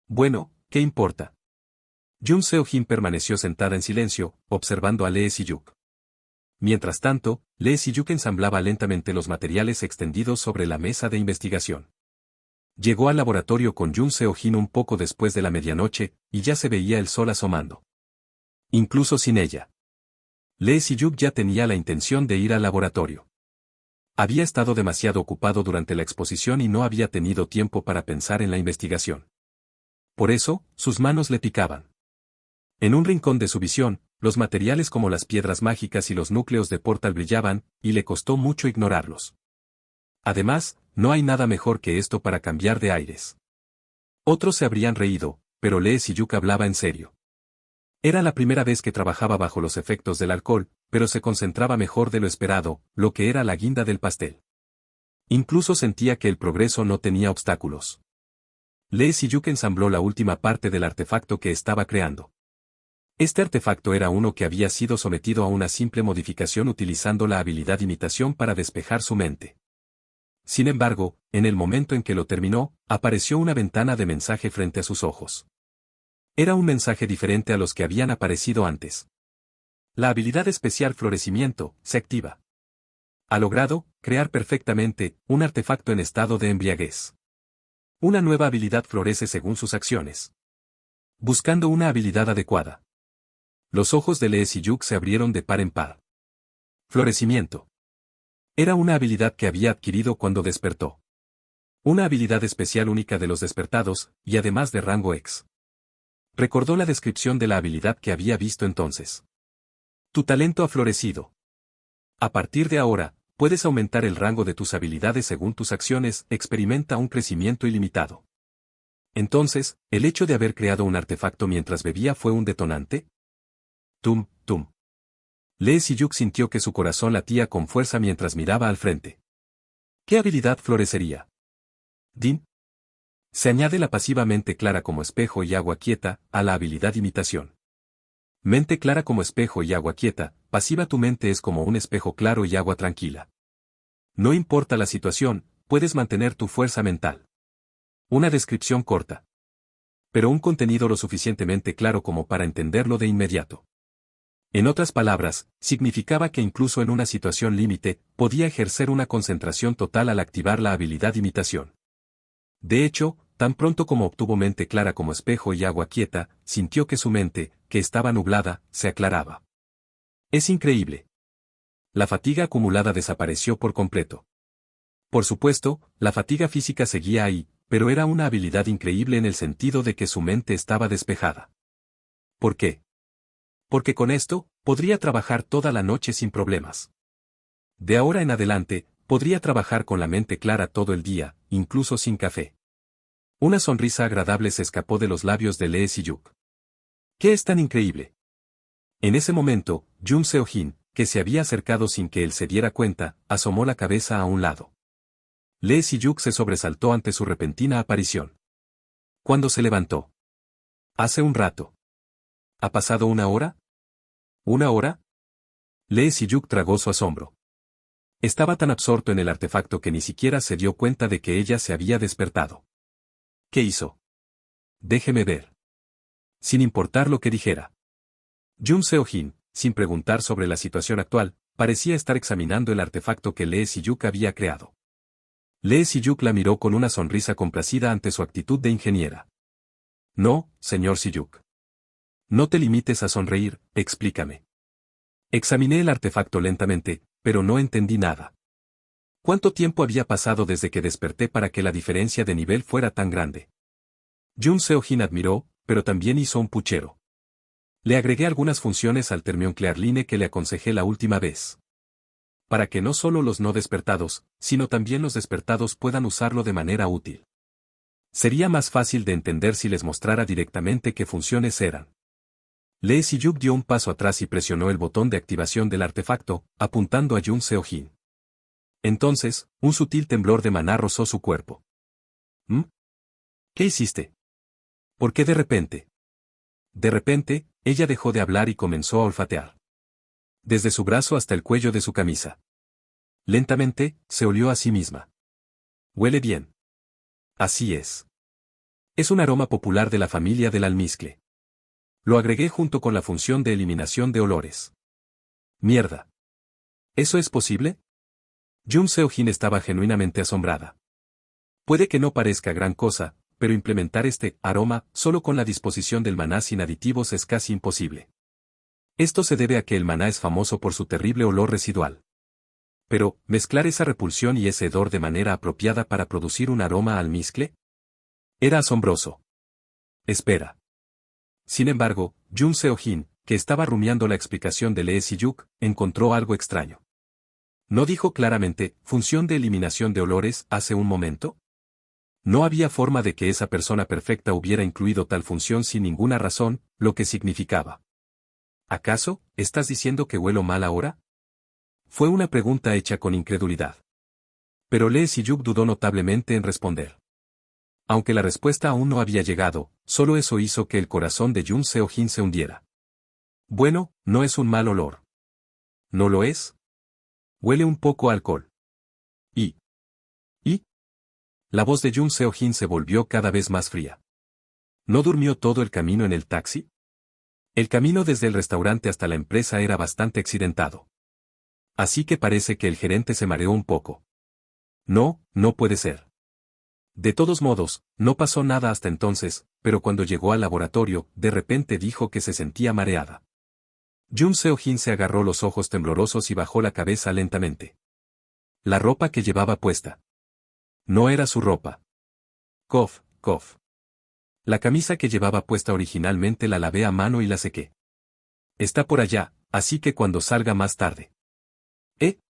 Bueno, ¿qué importa? Jun Seo-jin permaneció sentada en silencio, observando a Lee Si-yuk. Mientras tanto, Lee Si-yuk ensamblaba lentamente los materiales extendidos sobre la mesa de investigación. Llegó al laboratorio con Jun Seo-jin un poco después de la medianoche, y ya se veía el sol asomando. Incluso sin ella. Lee Si-yuk ya tenía la intención de ir al laboratorio. Había estado demasiado ocupado durante la exposición y no había tenido tiempo para pensar en la investigación. Por eso, sus manos le picaban. En un rincón de su visión, los materiales como las piedras mágicas y los núcleos de portal brillaban, y le costó mucho ignorarlos. Además, no hay nada mejor que esto para cambiar de aires. Otros se habrían reído, pero Lee Si-yuk hablaba en serio. Era la primera vez que trabajaba bajo los efectos del alcohol, pero se concentraba mejor de lo esperado, lo que era la guinda del pastel. Incluso sentía que el progreso no tenía obstáculos. Lee Si-yuk ensambló la última parte del artefacto que estaba creando. Este artefacto era uno que había sido sometido a una simple modificación utilizando la habilidad imitación para despejar su mente. Sin embargo, en el momento en que lo terminó, apareció una ventana de mensaje frente a sus ojos. Era un mensaje diferente a los que habían aparecido antes. La habilidad especial Florecimiento se activa. Ha logrado crear perfectamente un artefacto en estado de embriaguez. Una nueva habilidad florece según sus acciones. Buscando una habilidad adecuada. Los ojos de Lee Si-yuk se abrieron de par en par. Florecimiento. Era una habilidad que había adquirido cuando despertó. Una habilidad especial única de los despertados, y además de rango X. Recordó la descripción de la habilidad que había visto entonces. Tu talento ha florecido. A partir de ahora, puedes aumentar el rango de tus habilidades según tus acciones, experimenta un crecimiento ilimitado. Entonces, ¿el hecho de haber creado un artefacto mientras bebía fue un detonante? Tum, tum. Lee Si-yuk sintió que su corazón latía con fuerza mientras miraba al frente. ¿Qué habilidad florecería? Din. Se añade la pasiva mente clara como espejo y agua quieta a la habilidad imitación. Mente clara como espejo y agua quieta, pasiva tu mente es como un espejo claro y agua tranquila. No importa la situación, puedes mantener tu fuerza mental. Una descripción corta. Pero un contenido lo suficientemente claro como para entenderlo de inmediato. En otras palabras, significaba que incluso en una situación límite, podía ejercer una concentración total al activar la habilidad imitación. De hecho, tan pronto como obtuvo mente clara como espejo y agua quieta, sintió que su mente, que estaba nublada, se aclaraba. Es increíble. La fatiga acumulada desapareció por completo. Por supuesto, la fatiga física seguía ahí, pero era una habilidad increíble en el sentido de que su mente estaba despejada. ¿Por qué? Porque con esto, podría trabajar toda la noche sin problemas. De ahora en adelante, podría trabajar con la mente clara todo el día, incluso sin café. Una sonrisa agradable se escapó de los labios de Lee Si-yuk. ¿Qué es tan increíble? En ese momento, Jun Seo-jin, que se había acercado sin que él se diera cuenta, asomó la cabeza a un lado. Lee Si-yuk se sobresaltó ante su repentina aparición. ¿Cuándo se levantó? Hace un rato. ¿Ha pasado una hora? ¿Una hora? Lee Si-yuk tragó su asombro. Estaba tan absorto en el artefacto que ni siquiera se dio cuenta de que ella se había despertado. ¿Qué hizo? Déjeme ver. Sin importar lo que dijera. Jun Seo-jin, sin preguntar sobre la situación actual, parecía estar examinando el artefacto que Lee Si-yuk había creado. Lee Si-yuk la miró con una sonrisa complacida ante su actitud de ingeniera. No, señor Si-yuk. No te limites a sonreír, explícame. Examiné el artefacto lentamente, pero no entendí nada. ¿Cuánto tiempo había pasado desde que desperté para que la diferencia de nivel fuera tan grande? Jun Seo-jin admiró, pero también hizo un puchero. Le agregué algunas funciones al termionuclear que le aconsejé la última vez. Para que no solo los no despertados, sino también los despertados puedan usarlo de manera útil. Sería más fácil de entender si les mostrara directamente qué funciones eran. Lee Si-yuk dio un paso atrás y presionó el botón de activación del artefacto, apuntando a Jun Seo-jin. Entonces, un sutil temblor de maná rozó su cuerpo. ¿Mm? ¿Qué hiciste? ¿Por qué de repente? De repente, ella dejó de hablar y comenzó a olfatear. Desde su brazo hasta el cuello de su camisa. Lentamente, se olió a sí misma. Huele bien. Así es. Es un aroma popular de la familia del almizcle. Lo agregué junto con la función de eliminación de olores. Mierda. ¿Eso es posible? Jun Seo-jin estaba genuinamente asombrada. Puede que no parezca gran cosa, pero implementar este aroma solo con la disposición del maná sin aditivos es casi imposible. Esto se debe a que el maná es famoso por su terrible olor residual. Pero, ¿mezclar esa repulsión y ese hedor de manera apropiada para producir un aroma almizcle? Era asombroso. Espera. Sin embargo, Jun Seo-jin, que estaba rumiando la explicación de Lee Si-yuk, encontró algo extraño. ¿No dijo claramente, función de eliminación de olores, hace un momento? No había forma de que esa persona perfecta hubiera incluido tal función sin ninguna razón, lo que significaba. ¿Acaso, estás diciendo que huelo mal ahora? Fue una pregunta hecha con incredulidad. Pero Lee Si-yuk dudó notablemente en responder. Aunque la respuesta aún no había llegado, solo eso hizo que el corazón de Jun Seo-jin se hundiera. Bueno, no es un mal olor. ¿No lo es? Huele un poco a alcohol. Y La voz de Jung Seo-jin se volvió cada vez más fría. ¿No durmió todo el camino en el taxi? El camino desde el restaurante hasta la empresa era bastante accidentado. Así que parece que el gerente se mareó un poco. No, no puede ser. De todos modos, no pasó nada hasta entonces, pero cuando llegó al laboratorio, de repente dijo que se sentía mareada. Jung Seo-jin se agarró los ojos temblorosos y bajó la cabeza lentamente. La ropa que llevaba puesta. No era su ropa. Cof, cof. La camisa que llevaba puesta originalmente la lavé a mano y la sequé. Está por allá, así que cuando salga más tarde. ¿Eh?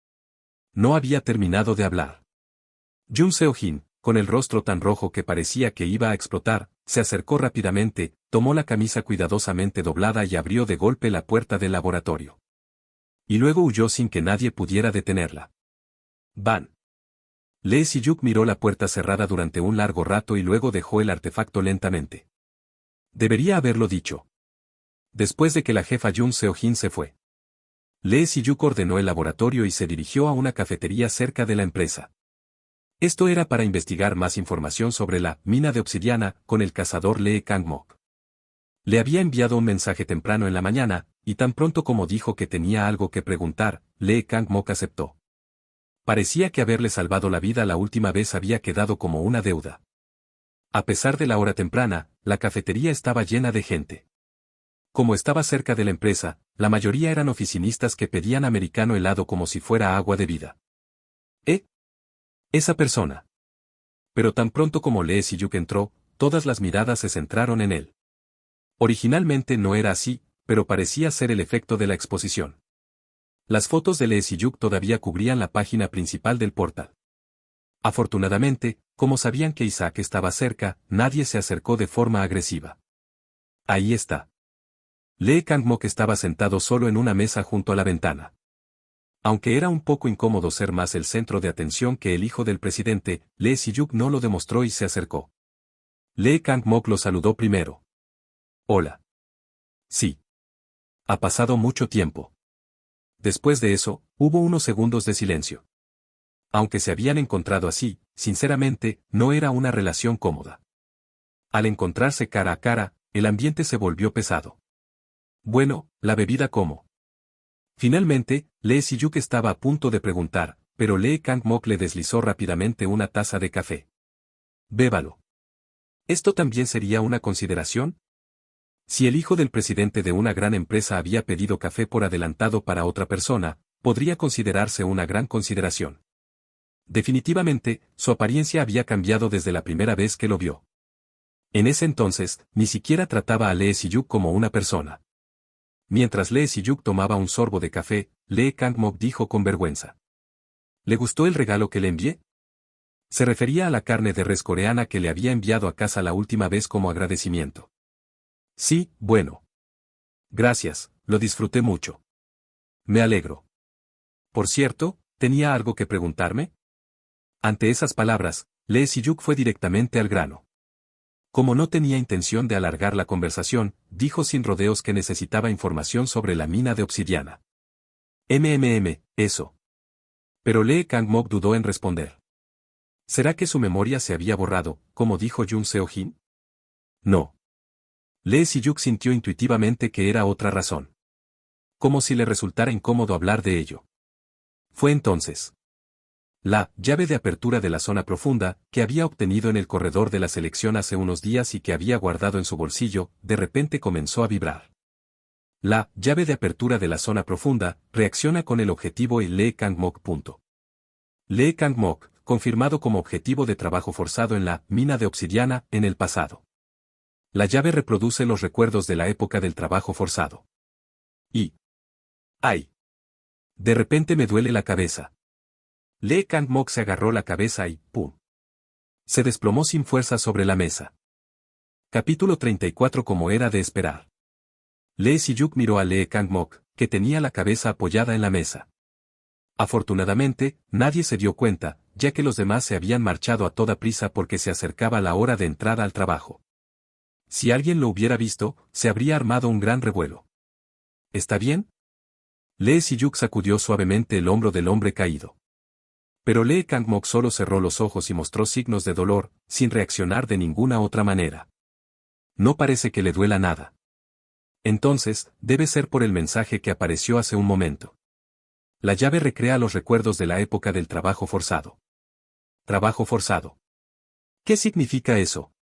No había terminado de hablar. Jung Seo-jin, con el rostro tan rojo que parecía que iba a explotar, se acercó rápidamente, tomó la camisa cuidadosamente doblada y abrió de golpe la puerta del laboratorio. Y luego huyó sin que nadie pudiera detenerla. Van. Lee Si-yuk miró la puerta cerrada durante un largo rato y luego dejó el artefacto lentamente. Debería haberlo dicho. Después de que la jefa Jung Seo-jin se fue. Lee Si-yuk ordenó el laboratorio y se dirigió a una cafetería cerca de la empresa. Esto era para investigar más información sobre la mina de obsidiana con el cazador Lee Kang-mok. Le había enviado un mensaje temprano en la mañana, y tan pronto como dijo que tenía algo que preguntar, Lee Kang-mok aceptó. Parecía que haberle salvado la vida la última vez había quedado como una deuda. A pesar de la hora temprana, la cafetería estaba llena de gente. Como estaba cerca de la empresa, la mayoría eran oficinistas que pedían americano helado como si fuera agua de vida. Esa persona. Pero tan pronto como Lee Si-yuk entró, todas las miradas se centraron en él. Originalmente no era así, pero parecía ser el efecto de la exposición. Las fotos de Lee Si-yuk todavía cubrían la página principal del portal. Afortunadamente, como sabían que Isaac estaba cerca, nadie se acercó de forma agresiva. Ahí está. Lee Kang-mok estaba sentado solo en una mesa junto a la ventana. Aunque era un poco incómodo ser más el centro de atención que el hijo del presidente, Lee Si-yuk no lo demostró y se acercó. Lee Kang-mok lo saludó primero. Hola. Sí. Ha pasado mucho tiempo. Después de eso, hubo unos segundos de silencio. Aunque se habían encontrado así, sinceramente, no era una relación cómoda. Al encontrarse cara a cara, el ambiente se volvió pesado. Bueno, ¿la bebida cómo? Finalmente, Lee Si-yuk estaba a punto de preguntar, pero Lee Kang-mok le deslizó rápidamente una taza de café. Bébalo. ¿Esto también sería una consideración? Si el hijo del presidente de una gran empresa había pedido café por adelantado para otra persona, podría considerarse una gran consideración. Definitivamente, su apariencia había cambiado desde la primera vez que lo vio. En ese entonces, ni siquiera trataba a Lee Si-yuk como una persona. Mientras Lee Si-yuk tomaba un sorbo de café, Lee Kang-mok dijo con vergüenza. ¿Le gustó el regalo que le envié? Se refería a la carne de res coreana que le había enviado a casa la última vez como agradecimiento. Sí, bueno. Gracias, lo disfruté mucho. Me alegro. Por cierto, ¿tenía algo que preguntarme? Ante esas palabras, Lee Si-yuk fue directamente al grano. Como no tenía intención de alargar la conversación, dijo sin rodeos que necesitaba información sobre la mina de obsidiana. Eso. Pero Lee Kang-mok dudó en responder. ¿Será que su memoria se había borrado, como dijo Jung Seo-jin? No. Lee Si-yuk sintió intuitivamente que era otra razón. Como si le resultara incómodo hablar de ello. Fue entonces. La llave de apertura de la zona profunda, que había obtenido en el corredor de la selección hace unos días y que había guardado en su bolsillo, de repente comenzó a vibrar. La llave de apertura de la zona profunda reacciona con el objetivo y Lee Kang-mok. Lee Kang-mok, confirmado como objetivo de trabajo forzado en la mina de obsidiana en el pasado. La llave reproduce los recuerdos de la época del trabajo forzado. Y... ¡ay! De repente me duele la cabeza. Lee Kang-mok se agarró la cabeza y, ¡pum! Se desplomó sin fuerza sobre la mesa. Capítulo 34. Como era de esperar. Lee Si-yuk miró a Lee Kang-mok, que tenía la cabeza apoyada en la mesa. Afortunadamente, nadie se dio cuenta, ya que los demás se habían marchado a toda prisa porque se acercaba la hora de entrada al trabajo. Si alguien lo hubiera visto, se habría armado un gran revuelo. ¿Está bien? Lee Si-yuk sacudió suavemente el hombro del hombre caído. Pero Lee Kang-mok solo cerró los ojos y mostró signos de dolor, sin reaccionar de ninguna otra manera. No parece que le duela nada. Entonces, debe ser por el mensaje que apareció hace un momento. La llave recrea los recuerdos de la época del trabajo forzado. Trabajo forzado. ¿Qué significa eso?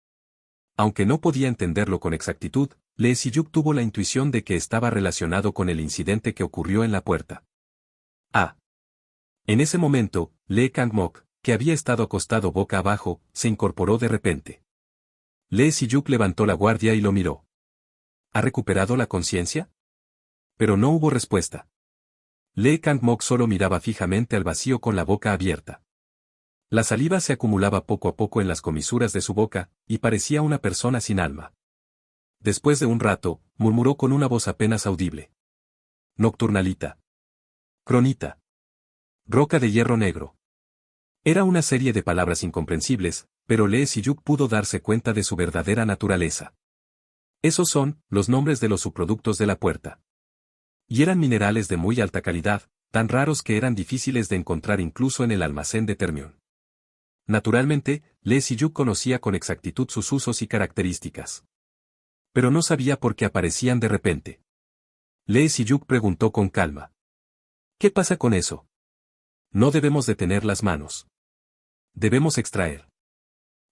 Aunque no podía entenderlo con exactitud, Lee Si-yuk tuvo la intuición de que estaba relacionado con el incidente que ocurrió en la puerta. Ah. En ese momento, Lee Kang-mok, que había estado acostado boca abajo, se incorporó de repente. Lee Si-yuk levantó la guardia y lo miró. ¿Ha recuperado la conciencia? Pero no hubo respuesta. Lee Kang-mok solo miraba fijamente al vacío con la boca abierta. La saliva se acumulaba poco a poco en las comisuras de su boca, y parecía una persona sin alma. Después de un rato, murmuró con una voz apenas audible. Nocturnalita. Cronita. Roca de hierro negro. Era una serie de palabras incomprensibles, pero Lee Si-yuk pudo darse cuenta de su verdadera naturaleza. Esos son los nombres de los subproductos de la puerta. Y eran minerales de muy alta calidad, tan raros que eran difíciles de encontrar incluso en el almacén de Termion. Naturalmente, Lee Si-yuk conocía con exactitud sus usos y características. Pero no sabía por qué aparecían de repente. Lee Si-yuk preguntó con calma. ¿Qué pasa con eso? No debemos detener las manos. Debemos extraer.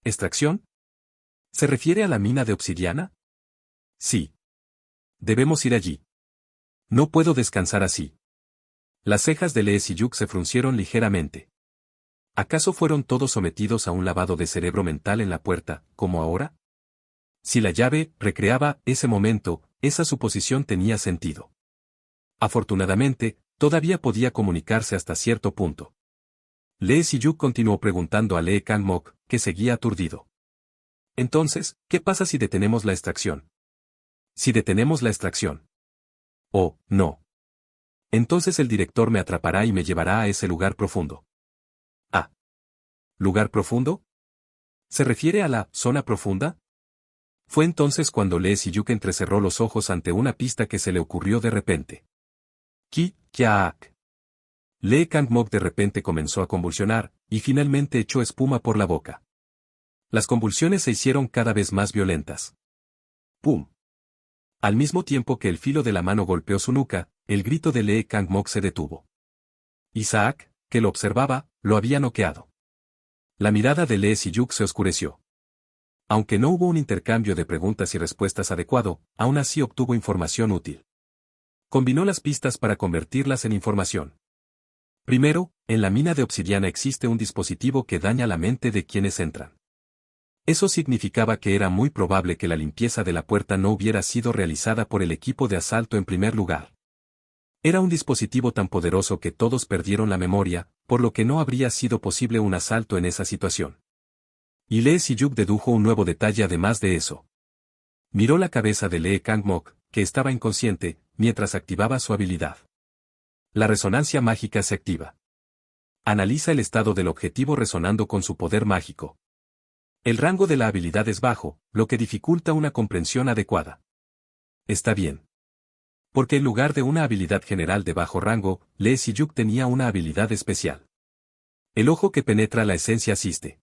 ¿Extracción? ¿Se refiere a la mina de obsidiana? Sí. Debemos ir allí. No puedo descansar así. Las cejas de Lee Si-yuk se fruncieron ligeramente. ¿Acaso fueron todos sometidos a un lavado de cerebro mental en la puerta, como ahora? Si la llave recreaba ese momento, esa suposición tenía sentido. Afortunadamente, todavía podía comunicarse hasta cierto punto. Lee Si-yuk continuó preguntando a Lee Kang-mok, que seguía aturdido. Entonces, ¿qué pasa si detenemos la extracción? Si detenemos la extracción. Oh, no. Entonces el director me atrapará y me llevará a ese lugar profundo. Ah. ¿Lugar profundo? ¿Se refiere a la zona profunda? Fue entonces cuando Lee Si-yuk entrecerró los ojos ante una pista que se le ocurrió de repente. Kyaak. Lee Kang-mok de repente comenzó a convulsionar, y finalmente echó espuma por la boca. Las convulsiones se hicieron cada vez más violentas. ¡Pum! Al mismo tiempo que el filo de la mano golpeó su nuca, el grito de Lee Kang-mok se detuvo. Isaac, que lo observaba, lo había noqueado. La mirada de Lee Si-yuk se oscureció. Aunque no hubo un intercambio de preguntas y respuestas adecuado, aún así obtuvo información útil. Combinó las pistas para convertirlas en información. Primero, en la mina de obsidiana existe un dispositivo que daña la mente de quienes entran. Eso significaba que era muy probable que la limpieza de la puerta no hubiera sido realizada por el equipo de asalto en primer lugar. Era un dispositivo tan poderoso que todos perdieron la memoria, por lo que no habría sido posible un asalto en esa situación. Y Lee Si-yuk dedujo un nuevo detalle además de eso. Miró la cabeza de Lee Kang-mok, que estaba inconsciente, mientras activaba su habilidad. La resonancia mágica se activa. Analiza el estado del objetivo resonando con su poder mágico. El rango de la habilidad es bajo, lo que dificulta una comprensión adecuada. Está bien. Porque en lugar de una habilidad general de bajo rango, Lee Si-yuk tenía una habilidad especial. El ojo que penetra la esencia asiste.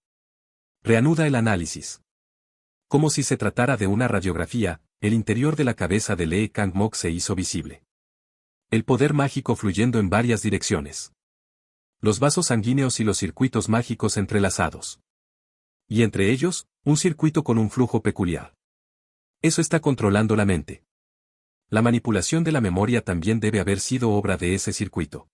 Reanuda el análisis. Como si se tratara de una radiografía, el interior de la cabeza de Lee Kang-mok se hizo visible. El poder mágico fluyendo en varias direcciones. Los vasos sanguíneos y los circuitos mágicos entrelazados. Y entre ellos, un circuito con un flujo peculiar. Eso está controlando la mente. La manipulación de la memoria también debe haber sido obra de ese circuito.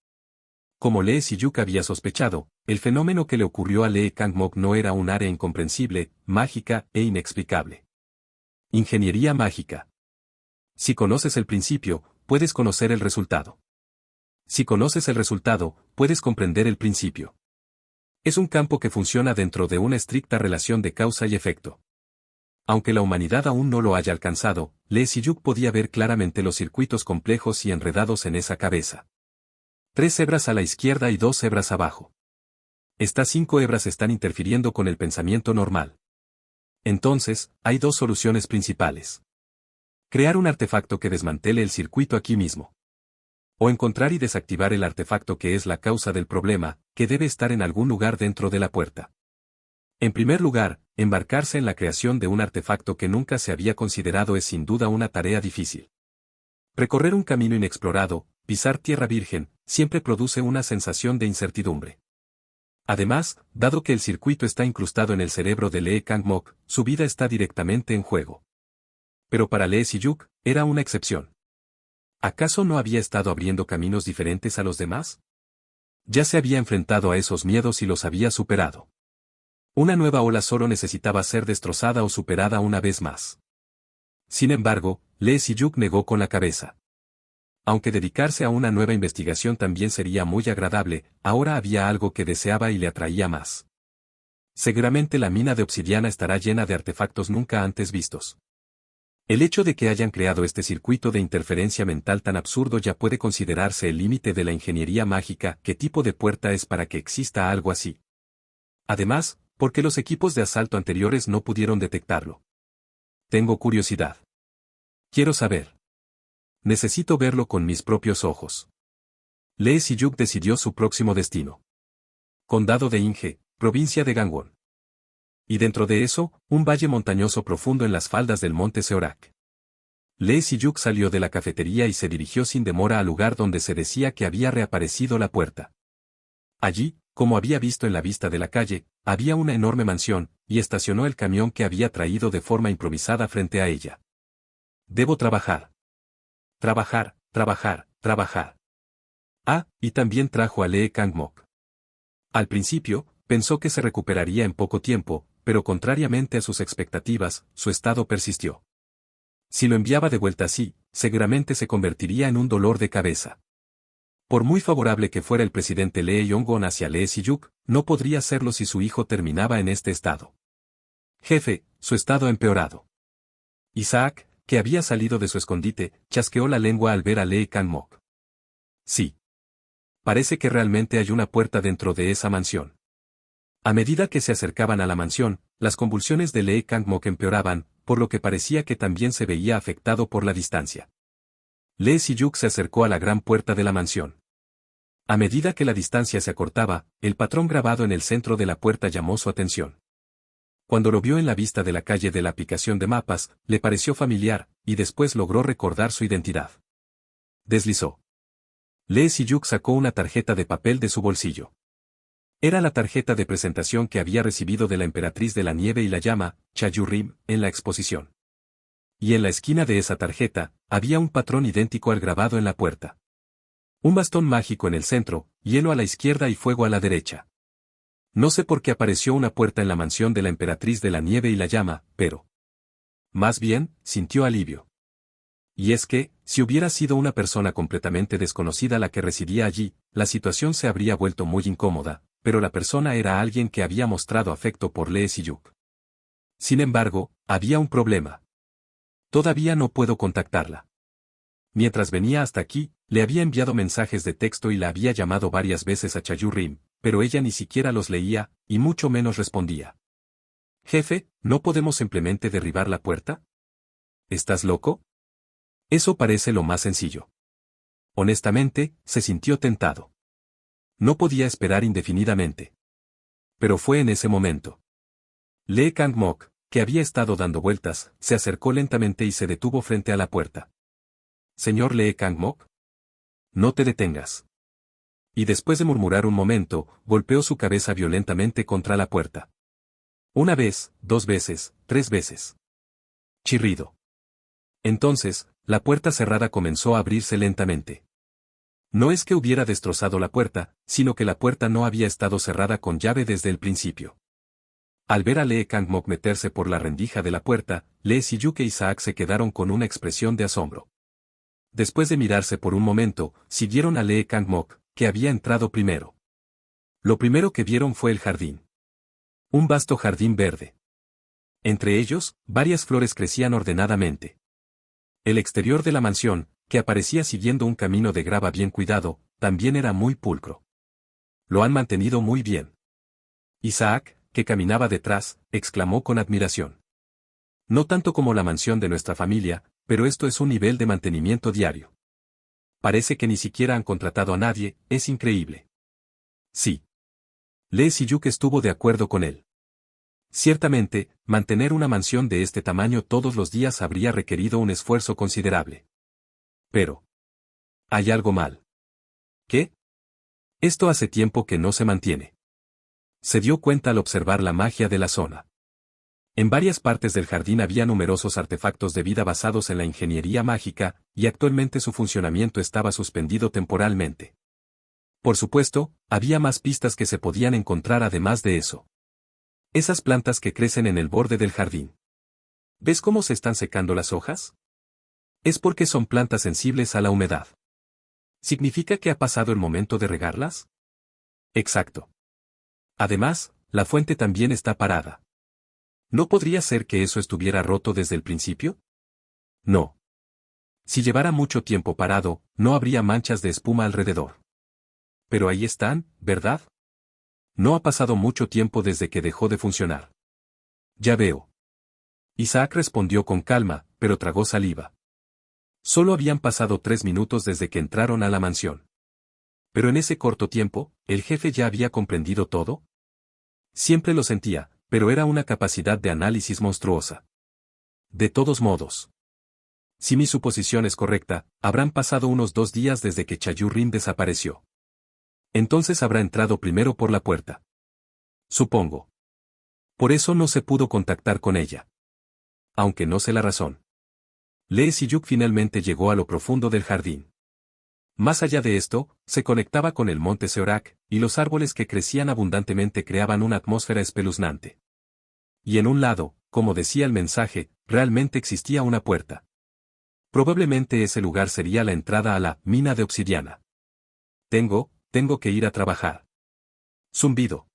Como Lee Si-yuk había sospechado, el fenómeno que le ocurrió a Lee Kang-mok no era un área incomprensible, mágica e inexplicable. Ingeniería mágica. Si conoces el principio, puedes conocer el resultado. Si conoces el resultado, puedes comprender el principio. Es un campo que funciona dentro de una estricta relación de causa y efecto. Aunque la humanidad aún no lo haya alcanzado, Lee Si-yuk podía ver claramente los circuitos complejos y enredados en esa cabeza. 3 hebras a la izquierda y 2 hebras abajo. Estas 5 hebras están interfiriendo con el pensamiento normal. Entonces, hay 2 soluciones principales. Crear un artefacto que desmantele el circuito aquí mismo. O encontrar y desactivar el artefacto que es la causa del problema, que debe estar en algún lugar dentro de la puerta. En primer lugar, embarcarse en la creación de un artefacto que nunca se había considerado es sin duda una tarea difícil. Recorrer un camino inexplorado, pisar tierra virgen, siempre produce una sensación de incertidumbre. Además, dado que el circuito está incrustado en el cerebro de Lee Kang-mok, su vida está directamente en juego. Pero para Lee Si-yuk, era una excepción. ¿Acaso no había estado abriendo caminos diferentes a los demás? Ya se había enfrentado a esos miedos y los había superado. Una nueva ola solo necesitaba ser destrozada o superada una vez más. Sin embargo, Lee Si-yuk negó con la cabeza. Aunque dedicarse a una nueva investigación también sería muy agradable, ahora había algo que deseaba y le atraía más. Seguramente la mina de obsidiana estará llena de artefactos nunca antes vistos. El hecho de que hayan creado este circuito de interferencia mental tan absurdo ya puede considerarse el límite de la ingeniería mágica. ¿Qué tipo de puerta es para que exista algo así? Además, ¿por qué los equipos de asalto anteriores no pudieron detectarlo? Tengo curiosidad. Quiero saber. Necesito verlo con mis propios ojos. Lee Si-yuk decidió su próximo destino. Condado de Inge, provincia de Gangwon. Y dentro de eso, un valle montañoso profundo en las faldas del monte Seorak. Lee Si-yuk salió de la cafetería y se dirigió sin demora al lugar donde se decía que había reaparecido la puerta. Allí, como había visto en la vista de la calle, había una enorme mansión, y estacionó el camión que había traído de forma improvisada frente a ella. Debo trabajar. Trabajar, trabajar, trabajar. Ah, y también trajo a Lee Kang-mok. Al principio, pensó que se recuperaría en poco tiempo, pero contrariamente a sus expectativas, su estado persistió. Si lo enviaba de vuelta así, seguramente se convertiría en un dolor de cabeza. Por muy favorable que fuera el presidente Lee Yong-gon hacia Lee Si-yuk, no podría serlo si su hijo terminaba en este estado. Jefe, su estado ha empeorado. Isaac, que había salido de su escondite, chasqueó la lengua al ver a Lee Kang-mok. Sí. Parece que realmente hay una puerta dentro de esa mansión. A medida que se acercaban a la mansión, las convulsiones de Lee Kang-mok empeoraban, por lo que parecía que también se veía afectado por la distancia. Lee Si-yuk se acercó a la gran puerta de la mansión. A medida que la distancia se acortaba, el patrón grabado en el centro de la puerta llamó su atención. Cuando lo vio en la vista de la calle de la aplicación de mapas, le pareció familiar, y después logró recordar su identidad. Deslizó. Lee Si-yuk sacó una tarjeta de papel de su bolsillo. Era la tarjeta de presentación que había recibido de la emperatriz de la nieve y la llama, Cha-yu-rim, en la exposición. Y en la esquina de esa tarjeta, había un patrón idéntico al grabado en la puerta. Un bastón mágico en el centro, hielo a la izquierda y fuego a la derecha. No sé por qué apareció una puerta en la mansión de la emperatriz de la nieve y la llama, pero... Más bien, sintió alivio. Y es que, si hubiera sido una persona completamente desconocida la que residía allí, la situación se habría vuelto muy incómoda, pero la persona era alguien que había mostrado afecto por Lee Si-yuk. Sin embargo, había un problema. Todavía no puedo contactarla. Mientras venía hasta aquí, le había enviado mensajes de texto y la había llamado varias veces a Cha-yu-rim, pero ella ni siquiera los leía, y mucho menos respondía. Jefe, ¿no podemos simplemente derribar la puerta? ¿Estás loco? Eso parece lo más sencillo. Honestamente, se sintió tentado. No podía esperar indefinidamente. Pero fue en ese momento. Lee Kang-mok, que había estado dando vueltas, se acercó lentamente y se detuvo frente a la puerta. Señor Lee Kang-mok. No te detengas. Y después de murmurar un momento, golpeó su cabeza violentamente contra la puerta. Una vez, 2 veces, 3 veces. Chirrido. Entonces, la puerta cerrada comenzó a abrirse lentamente. No es que hubiera destrozado la puerta, sino que la puerta no había estado cerrada con llave desde el principio. Al ver a Lee Kang-mok meterse por la rendija de la puerta, Lee Si-yuk e Isaac se quedaron con una expresión de asombro. Después de mirarse por un momento, siguieron a Lee Kang-mok, que había entrado primero. Lo primero que vieron fue el jardín. Un vasto jardín verde. Entre ellos, varias flores crecían ordenadamente. El exterior de la mansión, que aparecía siguiendo un camino de grava bien cuidado, también era muy pulcro. Lo han mantenido muy bien. Isaac, que caminaba detrás, exclamó con admiración. No tanto como la mansión de nuestra familia, pero esto es un nivel de mantenimiento diario. parece que ni siquiera han contratado a nadie, es increíble. Sí. Lee Si-yuk estuvo de acuerdo con él. Ciertamente, mantener una mansión de este tamaño todos los días habría requerido un esfuerzo considerable. Pero hay algo mal. ¿Qué? Esto hace tiempo que no se mantiene. Se dio cuenta al observar la magia de la zona. En varias partes del jardín había numerosos artefactos de vida basados en la ingeniería mágica, y actualmente su funcionamiento estaba suspendido temporalmente. Por supuesto, había más pistas que se podían encontrar además de eso. Esas plantas que crecen en el borde del jardín. ¿Ves cómo se están secando las hojas? Es porque son plantas sensibles a la humedad. ¿Significa que ha pasado el momento de regarlas? Exacto. Además, la fuente también está parada. ¿No podría ser que eso estuviera roto desde el principio? No. Si llevara mucho tiempo parado, no habría manchas de espuma alrededor. Pero ahí están, ¿verdad? No ha pasado mucho tiempo desde que dejó de funcionar. Ya veo. Isaac respondió con calma, pero tragó saliva. Solo habían pasado 3 minutos desde que entraron a la mansión. Pero en ese corto tiempo, ¿el jefe ya había comprendido todo? Siempre lo sentía, pero era una capacidad de análisis monstruosa. De todos modos. Si mi suposición es correcta, habrán pasado unos 2 días desde que Chayu-rin desapareció. Entonces habrá entrado primero por la puerta. Supongo. Por eso no se pudo contactar con ella. Aunque no sé la razón. Lee Si-yuk finalmente llegó a lo profundo del jardín. Más allá de esto, se conectaba con el monte Seorak, y los árboles que crecían abundantemente creaban una atmósfera espeluznante. Y en un lado, como decía el mensaje, realmente existía una puerta. Probablemente ese lugar sería la entrada a la mina de obsidiana. Tengo que ir a trabajar. Zumbido.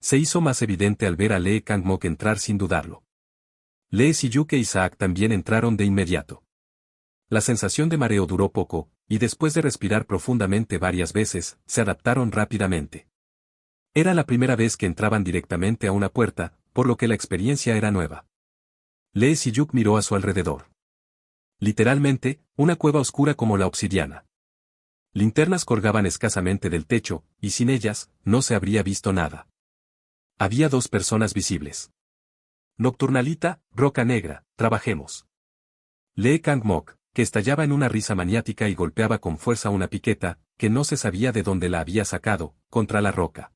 Se hizo más evidente al ver a Lee Kang-mok entrar sin dudarlo. Lee Si-yuk e Isaac también entraron de inmediato. La sensación de mareo duró poco, y después de respirar profundamente varias veces, se adaptaron rápidamente. Era la primera vez que entraban directamente a una puerta, por lo que la experiencia era nueva. Lee Si-yuk miró a su alrededor. Literalmente, una cueva oscura como la obsidiana. Linternas colgaban escasamente del techo, y sin ellas, no se habría visto nada. Había 2 personas visibles. Nocturnalita, Roca Negra, trabajemos. Lee Kang-mok, que estallaba en una risa maniática y golpeaba con fuerza una piqueta, que no se sabía de dónde la había sacado, contra la roca.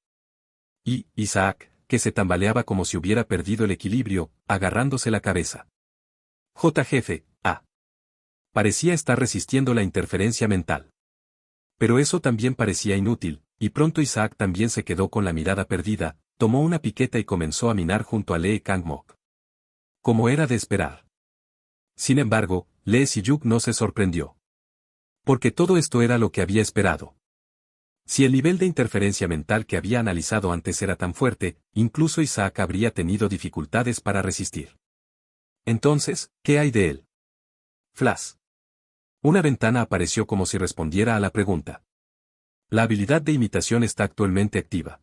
Y Isaac, que se tambaleaba como si hubiera perdido el equilibrio, agarrándose la cabeza. Jefe, parecía estar resistiendo la interferencia mental. Pero eso también parecía inútil, y pronto Isaac también se quedó con la mirada perdida, tomó una piqueta y comenzó a minar junto a Lee Kang-mok. Como era de esperar. Sin embargo, Lee Si-yuk no se sorprendió. Porque todo esto era lo que había esperado. Si el nivel de interferencia mental que había analizado antes era tan fuerte, incluso Isaac habría tenido dificultades para resistir. Entonces, ¿qué hay de él? Flash. Una ventana apareció como si respondiera a la pregunta. La habilidad de imitación está actualmente activa.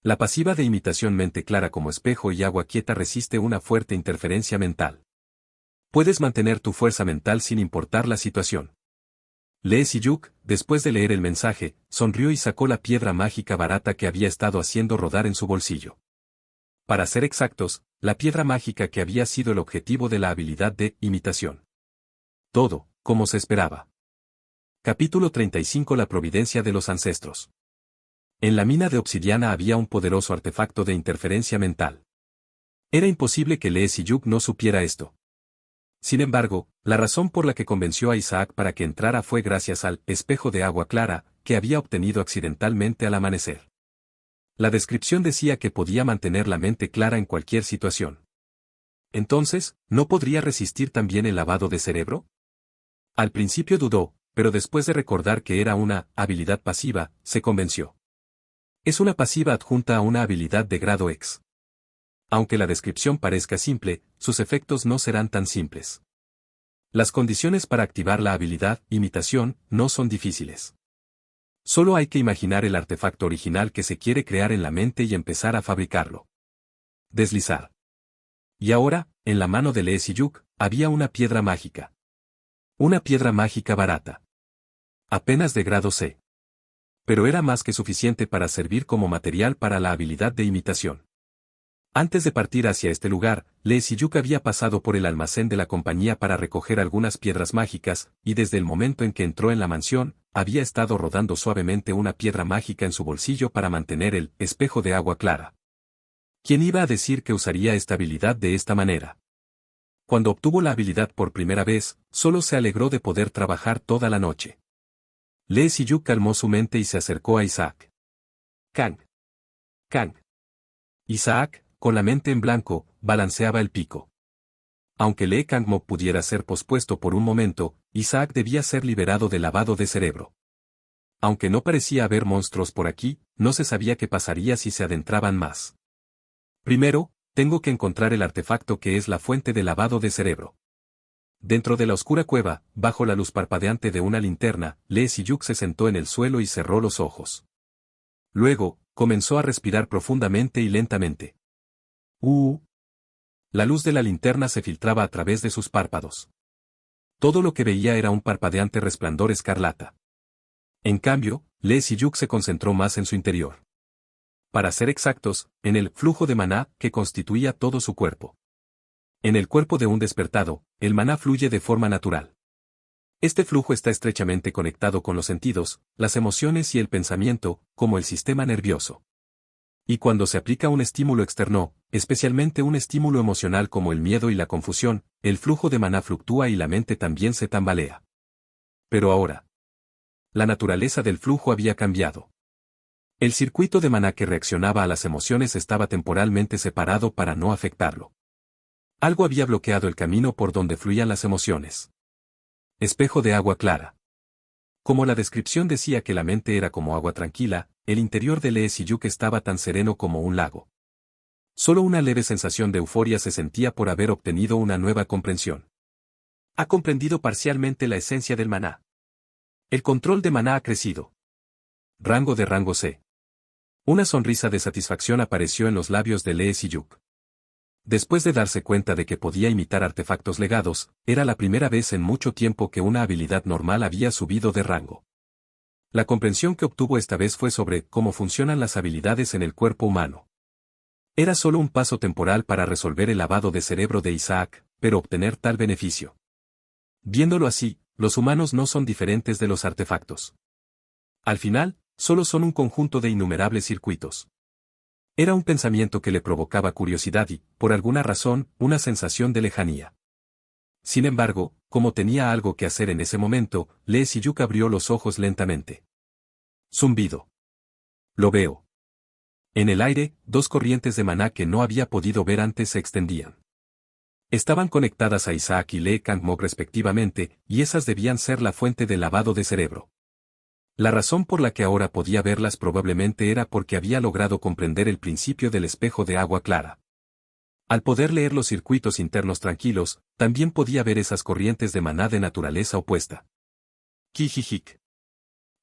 La pasiva de imitación mente clara como espejo y agua quieta resiste una fuerte interferencia mental. Puedes mantener tu fuerza mental sin importar la situación. Lee Si-yuk, después de leer el mensaje, sonrió y sacó la piedra mágica barata que había estado haciendo rodar en su bolsillo. Para ser exactos, la piedra mágica que había sido el objetivo de la habilidad de imitación. Todo, como se esperaba. Capítulo 35 La providencia de los ancestros. En la mina de obsidiana había un poderoso artefacto de interferencia mental. Era imposible que Lee Si-yuk no supiera esto. Sin embargo, la razón por la que convenció a Isaac para que entrara fue gracias al espejo de agua clara que había obtenido accidentalmente al amanecer. La descripción decía que podía mantener la mente clara en cualquier situación. Entonces, ¿no podría resistir también el lavado de cerebro? Al principio dudó, pero después de recordar que era una habilidad pasiva, se convenció. Es una pasiva adjunta a una habilidad de grado X. Aunque la descripción parezca simple, sus efectos no serán tan simples. Las condiciones para activar la habilidad, imitación, no son difíciles. Solo hay que imaginar el artefacto original que se quiere crear en la mente y empezar a fabricarlo. Deslizar. Y ahora, en la mano de Lee Si-yuk, había una piedra mágica. Una piedra mágica barata. Apenas de grado C. Pero era más que suficiente para servir como material para la habilidad de imitación. Antes de partir hacia este lugar, Lee Si-yuk había pasado por el almacén de la compañía para recoger algunas piedras mágicas, y desde el momento en que entró en la mansión, había estado rodando suavemente una piedra mágica en su bolsillo para mantener el espejo de agua clara. ¿Quién iba a decir que usaría esta habilidad de esta manera? Cuando obtuvo la habilidad por primera vez, solo se alegró de poder trabajar toda la noche. Lee Si-yuk calmó su mente y se acercó a Isaac. Kang. Kang. Isaac, con la mente en blanco, balanceaba el pico. Aunque Lee Kangmok pudiera ser pospuesto por un momento, Isaac debía ser liberado del lavado de cerebro. Aunque no parecía haber monstruos por aquí, no se sabía qué pasaría si se adentraban más. Primero, tengo que encontrar el artefacto que es la fuente del lavado de cerebro. Dentro de la oscura cueva, bajo la luz parpadeante de una linterna, Lee Si-yuk se sentó en el suelo y cerró los ojos. Luego, comenzó a respirar profundamente y lentamente. La luz de la linterna se filtraba a través de sus párpados. Todo lo que veía era un parpadeante resplandor escarlata. En cambio, Lee Si-yuk se concentró más en su interior. Para ser exactos, en el flujo de maná que constituía todo su cuerpo. En el cuerpo de un despertado, el maná fluye de forma natural. Este flujo está estrechamente conectado con los sentidos, las emociones y el pensamiento, como el sistema nervioso. Y cuando se aplica un estímulo externo, especialmente un estímulo emocional como el miedo y la confusión, el flujo de maná fluctúa y la mente también se tambalea. Pero ahora, la naturaleza del flujo había cambiado. El circuito de maná que reaccionaba a las emociones estaba temporalmente separado para no afectarlo. Algo había bloqueado el camino por donde fluían las emociones. Espejo de agua clara. Como la descripción decía que la mente era como agua tranquila, el interior de Lee Si-yuk estaba tan sereno como un lago. Solo una leve sensación de euforia se sentía por haber obtenido una nueva comprensión. Ha comprendido parcialmente la esencia del maná. El control de maná ha crecido. Rango de rango C. Una sonrisa de satisfacción apareció en los labios de Lee Si-yuk. Después de darse cuenta de que podía imitar artefactos legados, era la primera vez en mucho tiempo que una habilidad normal había subido de rango. La comprensión que obtuvo esta vez fue sobre cómo funcionan las habilidades en el cuerpo humano. Era solo un paso temporal para resolver el lavado de cerebro de Isaac, pero obtener tal beneficio. Viéndolo así, los humanos no son diferentes de los artefactos. Al final, solo son un conjunto de innumerables circuitos. Era un pensamiento que le provocaba curiosidad y, por alguna razón, una sensación de lejanía. Sin embargo, como tenía algo que hacer en ese momento, Lee Si-yuk abrió los ojos lentamente. Zumbido. Lo veo. En el aire, dos corrientes de maná que no había podido ver antes se extendían. Estaban conectadas a Isaac y Lee Kangmok respectivamente, y esas debían ser la fuente del lavado de cerebro. La razón por la que ahora podía verlas probablemente era porque había logrado comprender el principio del espejo de agua clara. Al poder leer los circuitos internos tranquilos, también podía ver esas corrientes de maná de naturaleza opuesta. Kijijik.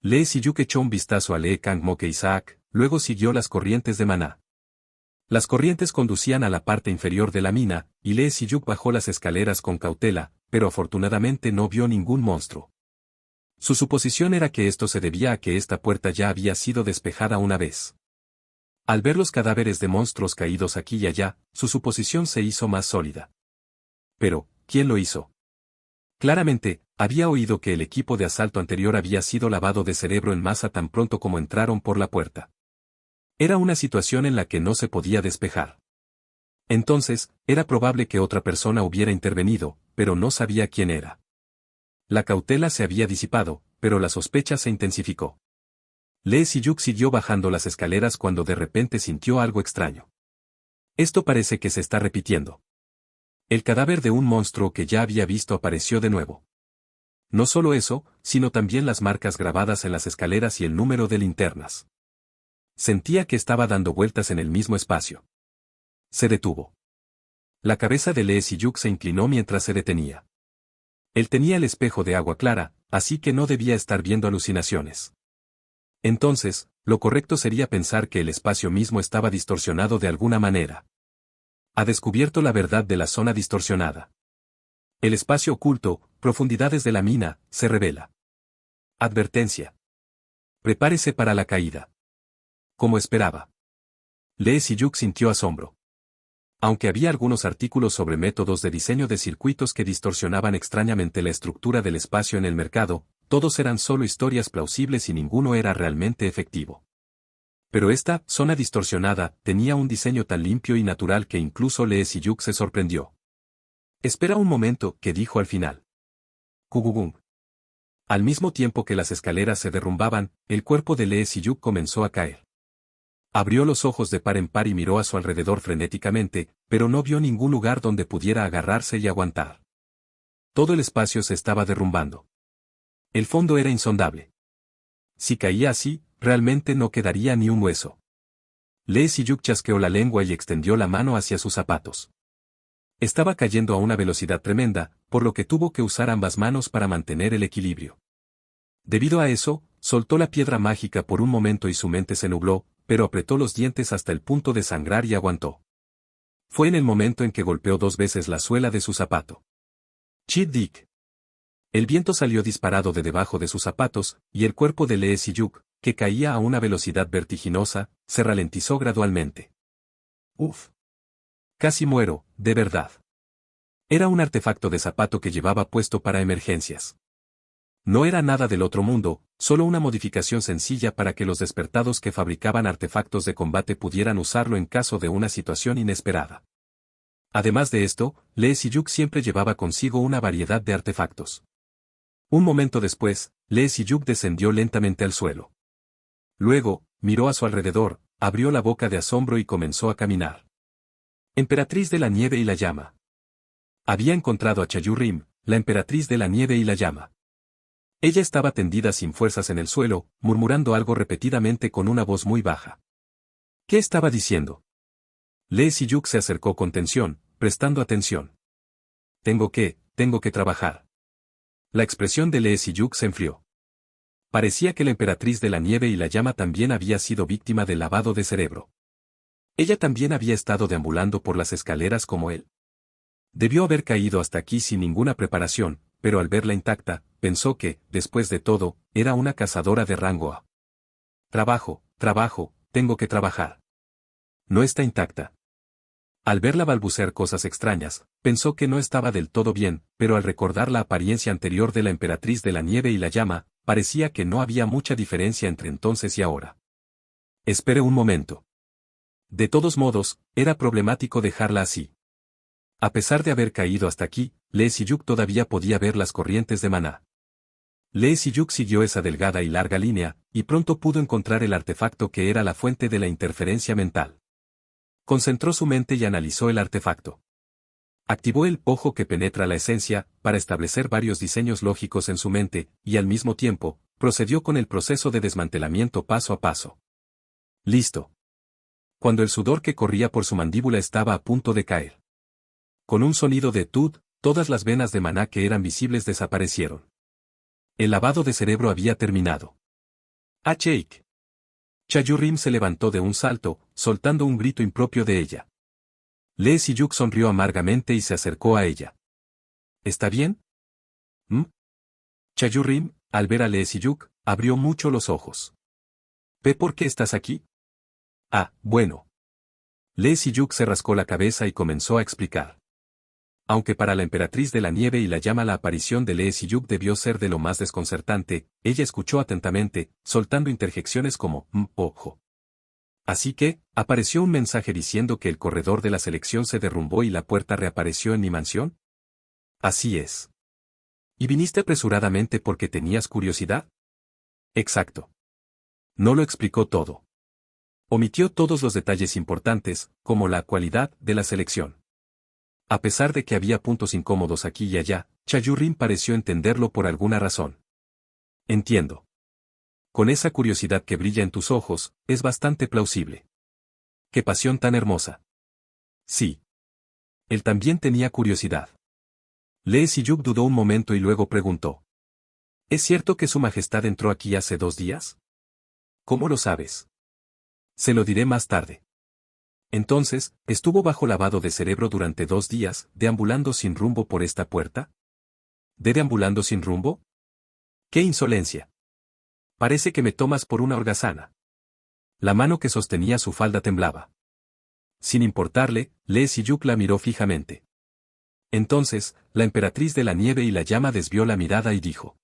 Lee Si-yuk echó un vistazo a Lee Kangmok e Isaac, luego siguió las corrientes de maná. Las corrientes conducían a la parte inferior de la mina, y Lee Si-yuk bajó las escaleras con cautela, pero afortunadamente no vio ningún monstruo. Su suposición era que esto se debía a que esta puerta ya había sido despejada una vez. Al ver los cadáveres de monstruos caídos aquí y allá, su suposición se hizo más sólida. Pero, ¿quién lo hizo? Claramente, había oído que el equipo de asalto anterior había sido lavado de cerebro en masa tan pronto como entraron por la puerta. Era una situación en la que no se podía despejar. Entonces, era probable que otra persona hubiera intervenido, pero no sabía quién era. La cautela se había disipado, pero la sospecha se intensificó. Lee Si-yuk siguió bajando las escaleras cuando de repente sintió algo extraño. Esto parece que se está repitiendo. El cadáver de un monstruo que ya había visto apareció de nuevo. No solo eso, sino también las marcas grabadas en las escaleras y el número de linternas. Sentía que estaba dando vueltas en el mismo espacio. Se detuvo. La cabeza de Lee Si-yuk se inclinó mientras se detenía. Él tenía el espejo de agua clara, así que no debía estar viendo alucinaciones. Entonces, lo correcto sería pensar que el espacio mismo estaba distorsionado de alguna manera. Ha descubierto la verdad de la zona distorsionada. El espacio oculto, profundidades de la mina, se revela. Advertencia. Prepárese para la caída. Como esperaba. Lee Si-yuk sintió asombro. Aunque había algunos artículos sobre métodos de diseño de circuitos que distorsionaban extrañamente la estructura del espacio en el mercado, todos eran solo historias plausibles y ninguno era realmente efectivo. Pero esta zona distorsionada tenía un diseño tan limpio y natural que incluso Lee Si-yuk se sorprendió. Espera un momento, que dijo al final. Kugugung. Al mismo tiempo que las escaleras se derrumbaban, el cuerpo de Lee Si-yuk comenzó a caer. Abrió los ojos de par en par y miró a su alrededor frenéticamente, pero no vio ningún lugar donde pudiera agarrarse y aguantar. Todo el espacio se estaba derrumbando. El fondo era insondable. Si caía así, realmente no quedaría ni un hueso. Lee Si-yuk chasqueó la lengua y extendió la mano hacia sus zapatos. Estaba cayendo a una velocidad tremenda, por lo que tuvo que usar ambas manos para mantener el equilibrio. Debido a eso, soltó la piedra mágica por un momento y su mente se nubló, pero apretó los dientes hasta el punto de sangrar y aguantó. Fue en el momento en que golpeó 2 veces la suela de su zapato. Chid-dik. El viento salió disparado de debajo de sus zapatos, y el cuerpo de Lee Si-yuk, que caía a una velocidad vertiginosa, se ralentizó gradualmente. Uf. Casi muero, de verdad. Era un artefacto de zapato que llevaba puesto para emergencias. No era nada del otro mundo, solo una modificación sencilla para que los despertados que fabricaban artefactos de combate pudieran usarlo en caso de una situación inesperada. Además de esto, Lee Si-yuk siempre llevaba consigo una variedad de artefactos. Un momento después, Lee Si-yuk descendió lentamente al suelo. Luego, miró a su alrededor, abrió la boca de asombro y comenzó a caminar. Emperatriz de la nieve y la llama. Había encontrado a Chayu-rim, la emperatriz de la nieve y la llama. Ella estaba tendida sin fuerzas en el suelo, murmurando algo repetidamente con una voz muy baja. ¿Qué estaba diciendo? Lee Si-yuk se acercó con tensión, prestando atención. Tengo que trabajar. La expresión de Lee Si-yuk se enfrió. Parecía que la emperatriz de la nieve y la llama también había sido víctima del lavado de cerebro. Ella también había estado deambulando por las escaleras como él. Debió haber caído hasta aquí sin ninguna preparación, pero al verla intacta, pensó que, después de todo, era una cazadora de rango A. Trabajo, tengo que trabajar. No está intacta. Al verla balbucear cosas extrañas, pensó que no estaba del todo bien, pero al recordar la apariencia anterior de la emperatriz de la nieve y la llama, parecía que no había mucha diferencia entre entonces y ahora. Espere un momento. De todos modos, era problemático dejarla así. A pesar de haber caído hasta aquí, Lee Si-yuk todavía podía ver las corrientes de maná. Lee Si-yuk siguió esa delgada y larga línea, y pronto pudo encontrar el artefacto que era la fuente de la interferencia mental. Concentró su mente y analizó el artefacto. Activó el ojo que penetra la esencia, para establecer varios diseños lógicos en su mente, y al mismo tiempo, procedió con el proceso de desmantelamiento paso a paso. Listo. Cuando el sudor que corría por su mandíbula estaba a punto de caer. Con un sonido de tut, todas las venas de maná que eran visibles desaparecieron. El lavado de cerebro había terminado. ¡Ah, Cheik! Chayu-rim se levantó de un salto, soltando un grito impropio de ella. Lee Si-yuk sonrió amargamente y se acercó a ella. ¿Está bien? Chayu-rim, al ver a Lee Si-yuk, abrió mucho los ojos. ¿Ve por qué estás aquí? Ah, bueno. Lee Si-yuk se rascó la cabeza y comenzó a explicar. Aunque para la emperatriz de la nieve y la llama la aparición de Lee Si-yuk debió ser de lo más desconcertante, ella escuchó atentamente, soltando interjecciones como ojo. Así que, apareció un mensaje diciendo que el corredor de la selección se derrumbó y la puerta reapareció en mi mansión. Así es. ¿Y viniste apresuradamente porque tenías curiosidad? Exacto. No lo explicó todo. Omitió todos los detalles importantes, como la cualidad de la selección. A pesar de que había puntos incómodos aquí y allá, Chayu-rim pareció entenderlo por alguna razón. Entiendo. Con esa curiosidad que brilla en tus ojos, es bastante plausible. ¡Qué pasión tan hermosa! Sí. Él también tenía curiosidad. Lee Si-yuk dudó un momento y luego preguntó. ¿Es cierto que su majestad entró aquí hace 2 días? ¿Cómo lo sabes? Se lo diré más tarde. Entonces, ¿estuvo bajo lavado de cerebro durante 2 días, deambulando sin rumbo por esta puerta? ¿De deambulando sin rumbo? ¡Qué insolencia! Parece que me tomas por una holgazana. La mano que sostenía su falda temblaba. Sin importarle, Lee Si-yuk la miró fijamente. Entonces, la emperatriz de la nieve y la llama desvió la mirada y dijo.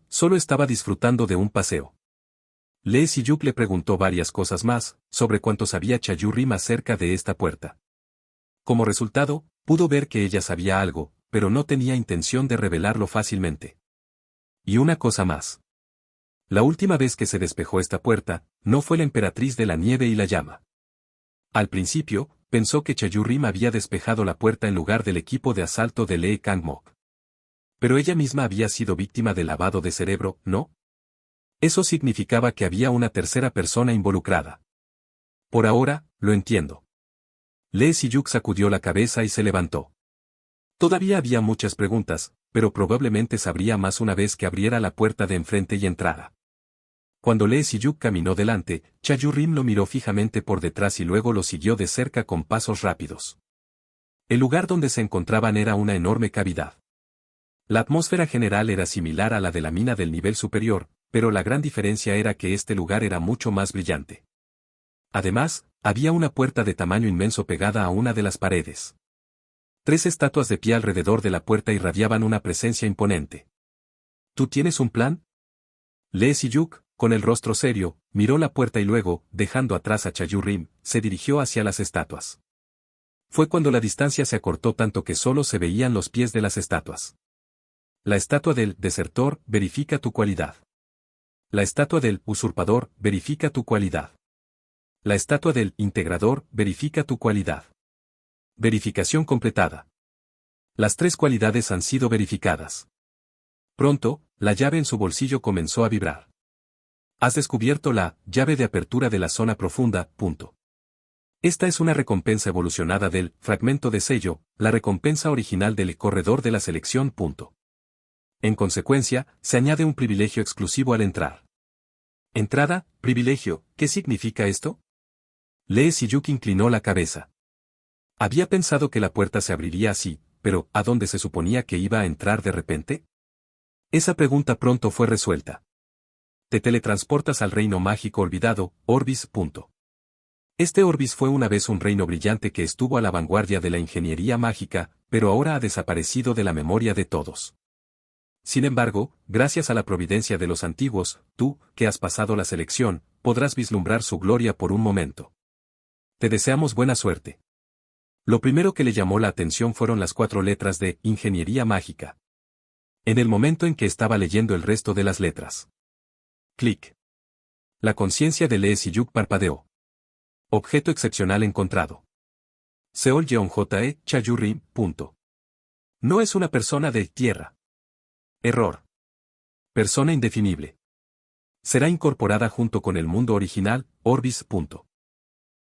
Solo estaba disfrutando de un paseo. Lee Si-yuk le preguntó varias cosas más, sobre cuánto sabía Chayu-rim acerca de esta puerta. Como resultado, pudo ver que ella sabía algo, pero no tenía intención de revelarlo fácilmente. Y una cosa más. La última vez que se despejó esta puerta, no fue la emperatriz de la nieve y la llama. Al principio, pensó que Chayu-rim había despejado la puerta en lugar del equipo de asalto de Lee Kang-mok. Pero ella misma había sido víctima de lavado de cerebro, ¿no? Eso significaba que había una tercera persona involucrada. Por ahora, lo entiendo. Lee Si-yuk sacudió la cabeza y se levantó. Todavía había muchas preguntas, pero probablemente sabría más una vez que abriera la puerta de enfrente y entrara. Cuando Lee Si-yuk caminó delante, Chayu-rim lo miró fijamente por detrás y luego lo siguió de cerca con pasos rápidos. El lugar donde se encontraban era una enorme cavidad. La atmósfera general era similar a la de la mina del nivel superior, pero la gran diferencia era que este lugar era mucho más brillante. Además, había una puerta de tamaño inmenso pegada a una de las paredes. 3 estatuas de pie alrededor de la puerta irradiaban una presencia imponente. ¿Tú tienes un plan? Lee Si-yuk, con el rostro serio, miró la puerta y luego, dejando atrás a Chayu-rim, se dirigió hacia las estatuas. Fue cuando la distancia se acortó tanto que solo se veían los pies de las estatuas. La estatua del desertor verifica tu cualidad. La estatua del usurpador verifica tu cualidad. La estatua del integrador verifica tu cualidad. Verificación completada. Las 3 cualidades han sido verificadas. Pronto, la llave en su bolsillo comenzó a vibrar. Has descubierto la llave de apertura de la zona profunda. Esta es una recompensa evolucionada del fragmento de sello, la recompensa original del corredor de la selección. En consecuencia, se añade un privilegio exclusivo al entrar. Entrada, privilegio, ¿qué significa esto? Lee Si-yuk inclinó la cabeza. Había pensado que la puerta se abriría así, pero ¿a dónde se suponía que iba a entrar de repente? Esa pregunta pronto fue resuelta. Te teletransportas al reino mágico olvidado, Orbis. Este Orbis fue una vez un reino brillante que estuvo a la vanguardia de la ingeniería mágica, pero ahora ha desaparecido de la memoria de todos. Sin embargo, gracias a la providencia de los antiguos, tú, que has pasado la selección, podrás vislumbrar su gloria por un momento. Te deseamos buena suerte. Lo primero que le llamó la atención fueron las 4 letras de ingeniería mágica. En el momento en que estaba leyendo el resto de las letras. Clic. La conciencia de Lee Si-yuk parpadeó. Objeto excepcional encontrado. Seol-J.E. Chayu-rim. No es una persona de tierra. Error. Persona indefinible. Será incorporada junto con el mundo original, Orbis.